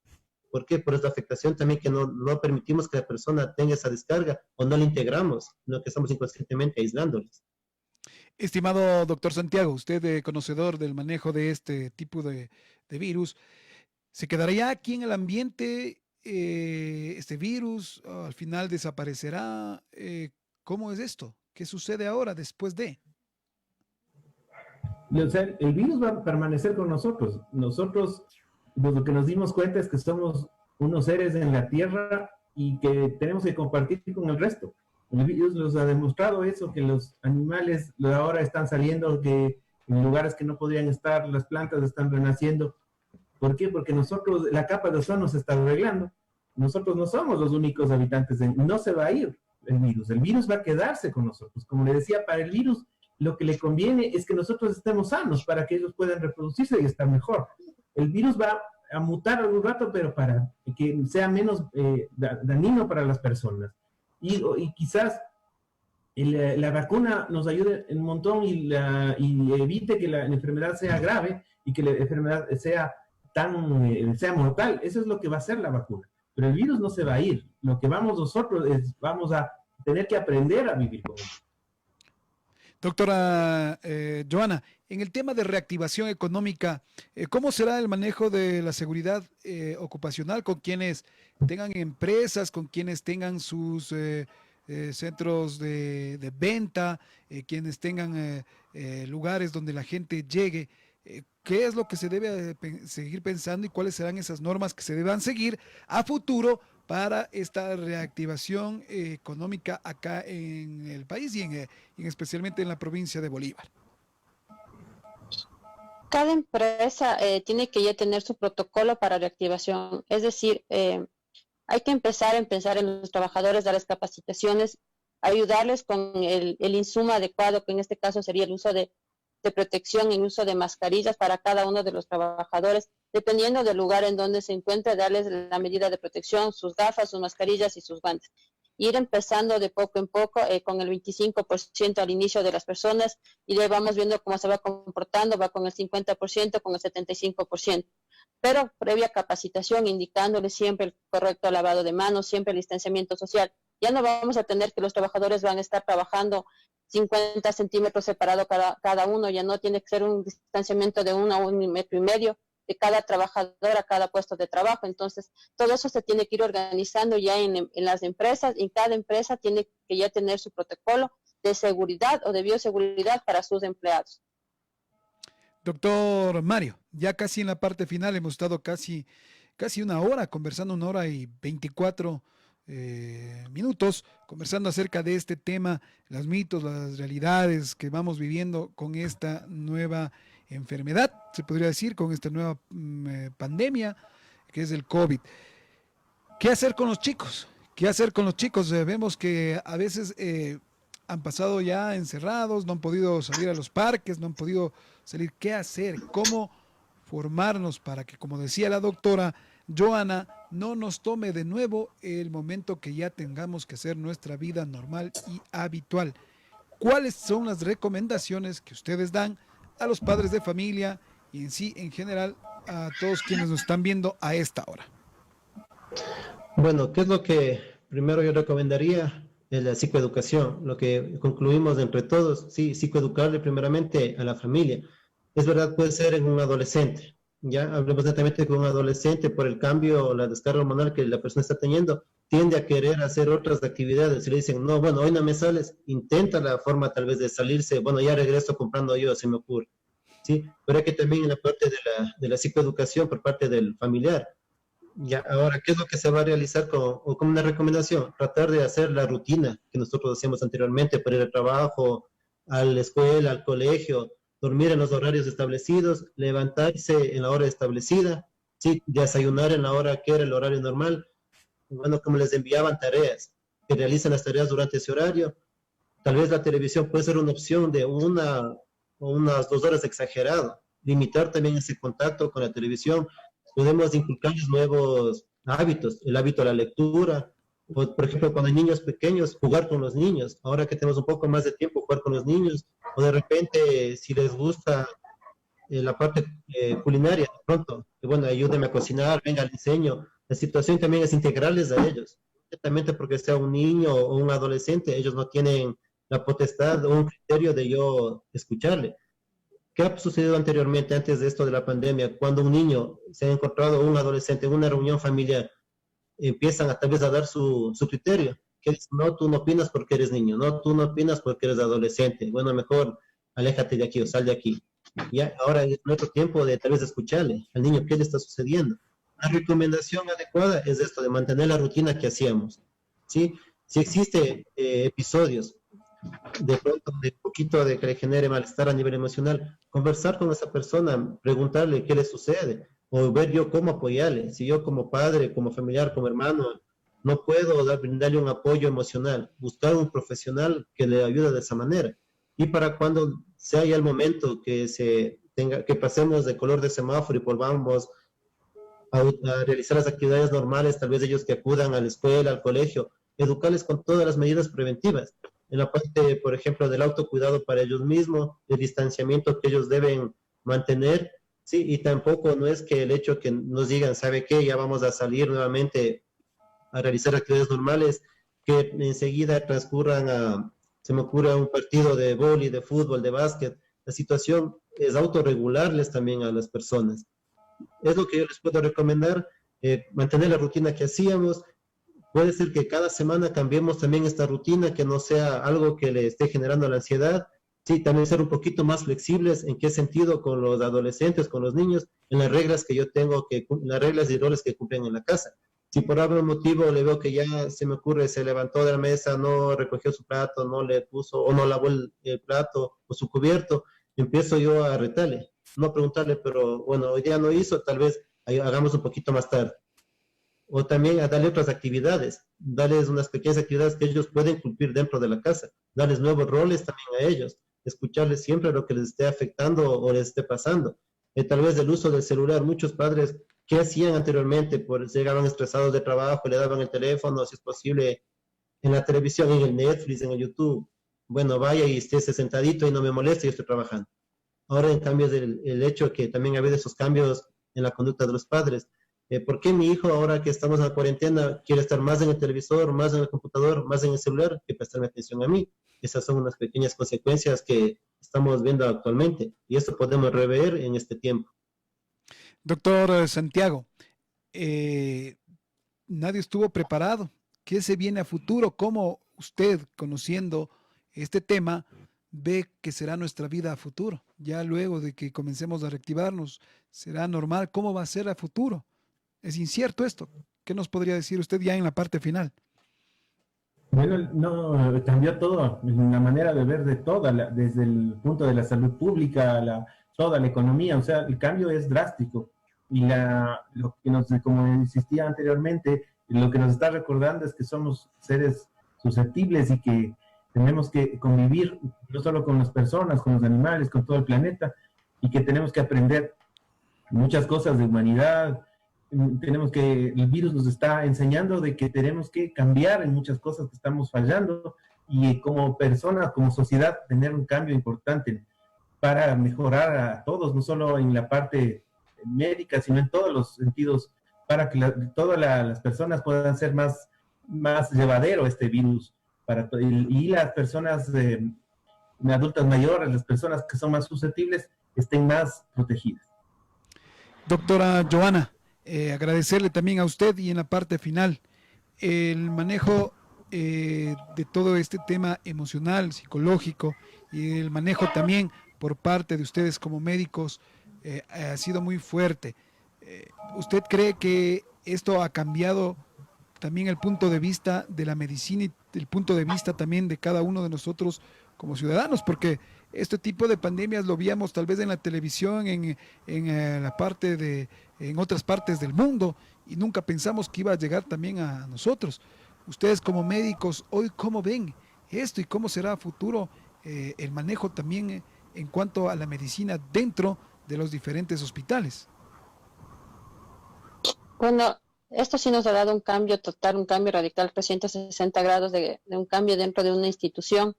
¿Por qué? Por esta afectación también que no permitimos que la persona tenga esa descarga o no la integramos, sino que estamos inconscientemente aislándoles. Estimado doctor Santiago, usted conocedor del manejo de este tipo de virus, ¿se quedará aquí en el ambiente este virus? ¿Al final desaparecerá? ¿Cómo es esto? ¿Qué sucede ahora después de? O sea, el virus va a permanecer con nosotros. Nosotros, lo que nos dimos cuenta es que somos unos seres en la Tierra y que tenemos que compartir con el resto. El virus nos ha demostrado eso, que los animales ahora están saliendo que en lugares que no podrían estar, las plantas están renaciendo. ¿Por qué? Porque nosotros, la capa de ozono se está arreglando. Nosotros no somos los únicos habitantes, no se va a ir el virus va a quedarse con nosotros. Como le decía, para el virus lo que le conviene es que nosotros estemos sanos para que ellos puedan reproducirse y estar mejor. el virus va a mutar algún rato, pero para que sea menos dañino para las personas. Y quizás la vacuna nos ayude un montón y evite que la enfermedad sea grave y que la enfermedad sea mortal. Eso es lo que va a hacer la vacuna. Pero el virus no se va a ir. Lo que nosotros vamos a tener que aprender a vivir con él. Doctora Joana, en el tema de reactivación económica, ¿cómo será el manejo de la seguridad ocupacional con quienes tengan empresas, con quienes tengan sus centros de venta, quienes tengan lugares donde la gente llegue? ¿Qué es lo que se debe seguir pensando y cuáles serán esas normas que se deban seguir a futuro para esta reactivación económica acá en el país y especialmente en la provincia de Bolívar? Cada empresa tiene que ya tener su protocolo para reactivación. Es decir, hay que empezar a pensar en los trabajadores, darles capacitaciones, ayudarles con el insumo adecuado, que en este caso sería el uso de protección, el uso de mascarillas para cada uno de los trabajadores, dependiendo del lugar en donde se encuentre, darles la medida de protección, sus gafas, sus mascarillas y sus guantes. Ir empezando de poco en poco con el 25% al inicio de las personas y le vamos viendo cómo se va comportando, va con el 50%, con el 75%. Pero previa capacitación, indicándole siempre el correcto lavado de manos, siempre el distanciamiento social. Ya no vamos a tener que los trabajadores van a estar trabajando 50 centímetros separado cada uno, ya no tiene que ser un distanciamiento de 1 a 1,5 metros de cada trabajador a cada puesto de trabajo. Entonces, todo eso se tiene que ir organizando ya en las empresas, y cada empresa tiene que ya tener su protocolo de seguridad o de bioseguridad para sus empleados. Doctor Mario, ya casi en la parte final hemos estado casi una hora conversando, 1 hora y 24 minutos, conversando acerca de este tema, los mitos, las realidades que vamos viviendo con esta nueva enfermedad, se podría decir, con esta nueva pandemia que es el COVID. ¿Qué hacer con los chicos? ¿Qué hacer con los chicos? Vemos que a veces han pasado ya encerrados, no han podido salir a los parques, no han podido salir. ¿Qué hacer? ¿Cómo formarnos para que, como decía la doctora Joana, no nos tome de nuevo el momento que ya tengamos que hacer nuestra vida normal y habitual? ¿Cuáles son las recomendaciones que ustedes dan a los padres de familia y en sí, en general, a todos quienes nos están viendo a esta hora? Bueno, ¿qué es lo que primero yo recomendaría? Es la psicoeducación, lo que concluimos entre todos, sí, psicoeducarle primeramente a la familia. Es verdad, puede ser en un adolescente, ya hablemos netamente con un adolescente por el cambio, la descarga hormonal que la persona está teniendo, tiende a querer hacer otras actividades. Si le dicen, no, bueno, hoy no me sales, intenta la forma tal vez de salirse, bueno, ya regreso comprando yo, se me ocurre, ¿sí? Pero hay que también en la parte de la psicoeducación por parte del familiar. Ya, ahora, ¿qué es lo que se va a realizar como una recomendación? Tratar de hacer la rutina que nosotros hacíamos anteriormente para ir al trabajo, a la escuela, al colegio, dormir en los horarios establecidos, levantarse en la hora establecida, ¿sí? Desayunar en la hora que era el horario normal. Bueno, como les enviaban tareas, que realicen las tareas durante ese horario. Tal vez la televisión puede ser una opción de una o unas 2 horas exagerado. Limitar también ese contacto con la televisión. Podemos inculcarles nuevos hábitos, el hábito a la lectura, o, por ejemplo, cuando hay niños pequeños, jugar con los niños. Ahora que tenemos un poco más de tiempo, jugar con los niños, o de repente, si les gusta la parte culinaria, de pronto, que bueno, ayúdenme a cocinar, venga al diseño. La situación también es integrarles a ellos, directamente porque sea un niño o un adolescente, ellos no tienen la potestad o un criterio de yo escucharle. ¿Qué ha sucedido anteriormente, antes de esto de la pandemia? Cuando un niño se ha encontrado, un adolescente, en una reunión familiar, empiezan tal vez a dar su criterio. Que es, no, tú no opinas porque eres niño, no, tú no opinas porque eres adolescente. Bueno, mejor aléjate de aquí o sal de aquí. Ya, ahora es nuestro tiempo de tal vez escucharle al niño qué le está sucediendo. La recomendación adecuada es esto, de mantener la rutina que hacíamos, ¿sí? Si existe episodios de pronto de poquito de que le genere malestar a nivel emocional, conversar con esa persona, preguntarle qué le sucede, o ver yo cómo apoyarle. Si yo como padre, como familiar, como hermano, no puedo brindarle un apoyo emocional, buscar un profesional que le ayude de esa manera. Y para cuando sea ya el momento que que pasemos de color de semáforo y volvamos a realizar las actividades normales, tal vez ellos que acudan a la escuela, al colegio, educarles con todas las medidas preventivas. En la parte, por ejemplo, del autocuidado para ellos mismos, el distanciamiento que ellos deben mantener, sí, y tampoco no es que el hecho que nos digan, ¿sabe qué? Ya vamos a salir nuevamente a realizar actividades normales, que enseguida transcurran se me ocurre un partido de vóley, de fútbol, de básquet. La situación es autorregularles también a las personas. Es lo que yo les puedo recomendar, mantener la rutina que hacíamos. Puede ser que cada semana cambiemos también esta rutina, que no sea algo que le esté generando la ansiedad. Sí, también ser un poquito más flexibles. ¿En qué sentido? Con los adolescentes, con los niños, en las reglas que yo tengo, las reglas y roles que cumplen en la casa. Si por algún motivo le veo que ya se me ocurre, se levantó de la mesa, no recogió su plato, no le puso o no lavó el plato o su cubierto, empiezo yo a retarle, no preguntarle, pero bueno, hoy día no hizo, tal vez hagamos un poquito más tarde. O también a darle otras actividades, darles unas pequeñas actividades que ellos pueden cumplir dentro de la casa, darles nuevos roles también a ellos, escucharles siempre lo que les esté afectando o les esté pasando. Tal vez el uso del celular, muchos padres, ¿qué hacían anteriormente? Pues llegaban estresados de trabajo, le daban el teléfono, si es posible, en la televisión, en el Netflix, en el YouTube. Bueno, vaya y esté sentadito y no me moleste, yo estoy trabajando. Ahora, en cambio, el hecho que también ha habido esos cambios en la conducta de los padres. ¿Por qué mi hijo, ahora que estamos en la cuarentena, quiere estar más en el televisor, más en el computador, más en el celular, que prestarme atención a mí? Esas son unas pequeñas consecuencias que estamos viendo actualmente, y esto podemos rever en este tiempo. Doctor Santiago, nadie estuvo preparado. ¿Qué se viene a futuro? ¿Cómo usted, conociendo este tema, ve que será nuestra vida a futuro? Ya luego de que comencemos a reactivarnos, ¿será normal? ¿Cómo va a ser a futuro? Es incierto esto. ¿Qué nos podría decir usted ya en la parte final? Bueno, no, cambió todo, la manera de ver de toda, desde el punto de la salud pública, toda la economía, o sea, el cambio es drástico. Y lo que como insistía anteriormente, lo que nos está recordando es que somos seres susceptibles y que tenemos que convivir no solo con las personas, con los animales, con todo el planeta, y que tenemos que aprender muchas cosas de humanidad. El virus nos está enseñando de que tenemos que cambiar en muchas cosas que estamos fallando, y como personas, como sociedad, tener un cambio importante para mejorar a todos, no solo en la parte médica, sino en todos los sentidos, para que todas las personas puedan ser más llevadero este virus, y las personas adultas mayores, las personas que son más susceptibles, estén más protegidas. Doctora Joana, agradecerle también a usted, y en la parte final, el manejo de todo este tema emocional, psicológico, y el manejo también por parte de ustedes como médicos ha sido muy fuerte. ¿Usted cree que esto ha cambiado también el punto de vista de la medicina y el punto de vista también de cada uno de nosotros como ciudadanos? Porque este tipo de pandemias lo veíamos tal vez en la televisión, en la parte en otras partes del mundo, y nunca pensamos que iba a llegar también a nosotros. Ustedes como médicos, hoy, ¿cómo ven esto y cómo será a futuro el manejo también en cuanto a la medicina dentro de los diferentes hospitales? Bueno, esto sí nos ha dado un cambio total, un cambio radical, 360 grados de un cambio dentro de una institución.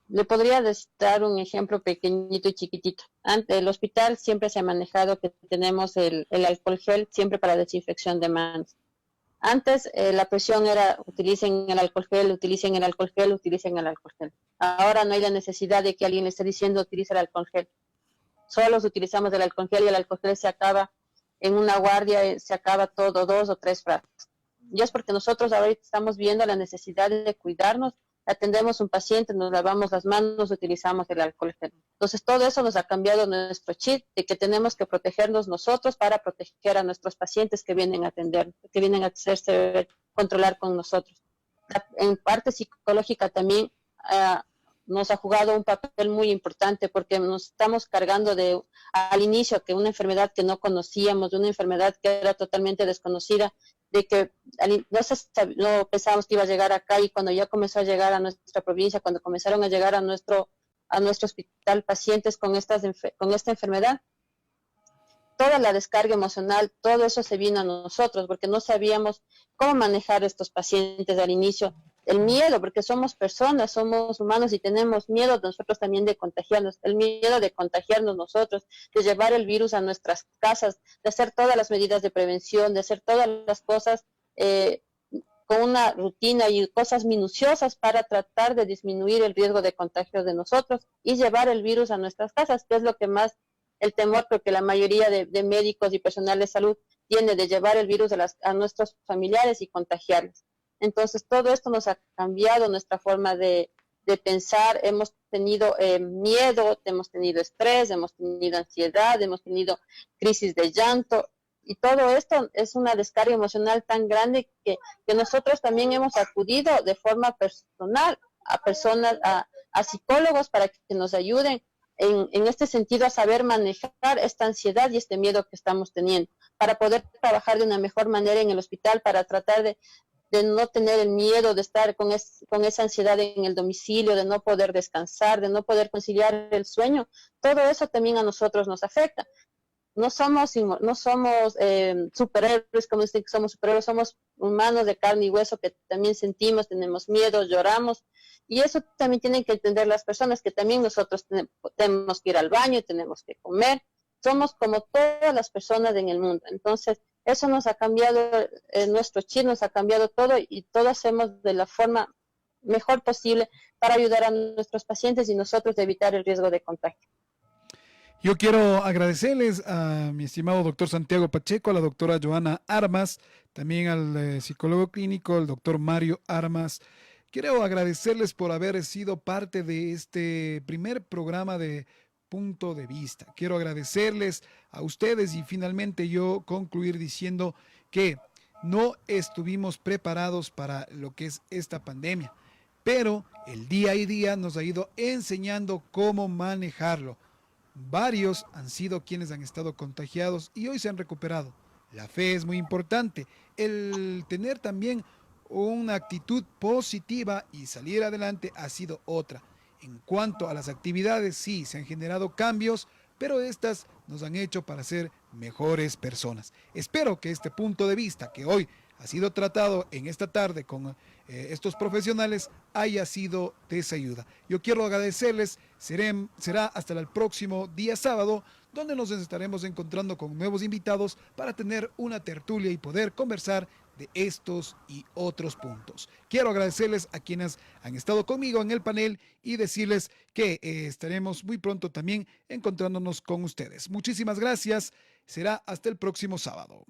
Le podría dar un ejemplo pequeñito y chiquitito. Ante el hospital siempre se ha manejado que tenemos el alcohol gel siempre para desinfección de manos. Antes la presión era utilicen el alcohol gel, utilicen el alcohol gel, utilicen el alcohol gel. Ahora no hay la necesidad de que alguien le esté diciendo utiliza el alcohol gel. Solos utilizamos el alcohol gel y el alcohol gel se acaba en una guardia, se acaba todo 2 o 3 frascos. Y es porque nosotros ahorita estamos viendo la necesidad de cuidarnos, atendemos a un paciente, nos lavamos las manos, utilizamos el alcohol gel. Entonces todo eso nos ha cambiado nuestro chip de que tenemos que protegernos nosotros para proteger a nuestros pacientes que vienen a atender, que vienen a hacerse controlar con nosotros. En parte psicológica también nos ha jugado un papel muy importante porque nos estamos cargando al inicio que una enfermedad que no conocíamos, de una enfermedad que era totalmente desconocida, de que no pensábamos que iba a llegar acá, y cuando ya comenzó a llegar a nuestra provincia, cuando comenzaron a llegar a nuestro a nuestro hospital pacientes con esta enfermedad, toda la descarga emocional, todo eso se vino a nosotros, porque no sabíamos cómo manejar a estos pacientes al inicio. El miedo, porque somos personas, somos humanos y tenemos miedo nosotros también de contagiarnos, el miedo de contagiarnos nosotros, de llevar el virus a nuestras casas, de hacer todas las medidas de prevención, de hacer todas las cosas con una rutina y cosas minuciosas para tratar de disminuir el riesgo de contagio de nosotros y llevar el virus a nuestras casas, que es lo que más, el temor, porque la mayoría de médicos y personal de salud tiene de llevar el virus a nuestros familiares y contagiarles. Entonces, todo esto nos ha cambiado nuestra forma de pensar. Hemos tenido miedo, hemos tenido estrés, hemos tenido ansiedad, hemos tenido crisis de llanto, y todo esto es una descarga emocional tan grande que nosotros también hemos acudido de forma personal a personas, a psicólogos para que nos ayuden en este sentido a saber manejar esta ansiedad y este miedo que estamos teniendo, para poder trabajar de una mejor manera en el hospital, para tratar de no tener el miedo de estar con esa ansiedad en el domicilio, de no poder descansar, de no poder conciliar el sueño. Todo eso también a nosotros nos afecta. No somos superhéroes, como dicen que somos superhéroes, somos humanos de carne y hueso que también sentimos, tenemos miedo, lloramos, y eso también tienen que entender las personas, que también nosotros tenemos que ir al baño, tenemos que comer, somos como todas las personas en el mundo. Entonces, eso nos ha cambiado nuestro chip, nos ha cambiado todo, y todo hacemos de la forma mejor posible para ayudar a nuestros pacientes y nosotros de evitar el riesgo de contagio. Yo quiero agradecerles a mi estimado doctor Santiago Pacheco, a la doctora Joana Armas, también al psicólogo clínico, el doctor Mario Armas. Quiero agradecerles por haber sido parte de este primer programa de Punto de Vista. Quiero agradecerles a ustedes y finalmente yo concluir diciendo que no estuvimos preparados para lo que es esta pandemia, pero el día a día nos ha ido enseñando cómo manejarlo. Varios han sido quienes han estado contagiados y hoy se han recuperado. La fe es muy importante. El tener también una actitud positiva y salir adelante ha sido otra. En cuanto a las actividades, sí, se han generado cambios, pero estas nos han hecho para ser mejores personas. Espero que este punto de vista que hoy ha sido tratado en esta tarde con estos profesionales haya sido de esa ayuda. Yo quiero agradecerles, será hasta el próximo día sábado, donde nos estaremos encontrando con nuevos invitados para tener una tertulia y poder conversar de estos y otros puntos. Quiero agradecerles a quienes han estado conmigo en el panel y decirles que estaremos muy pronto también encontrándonos con ustedes. Muchísimas gracias, será hasta el próximo sábado.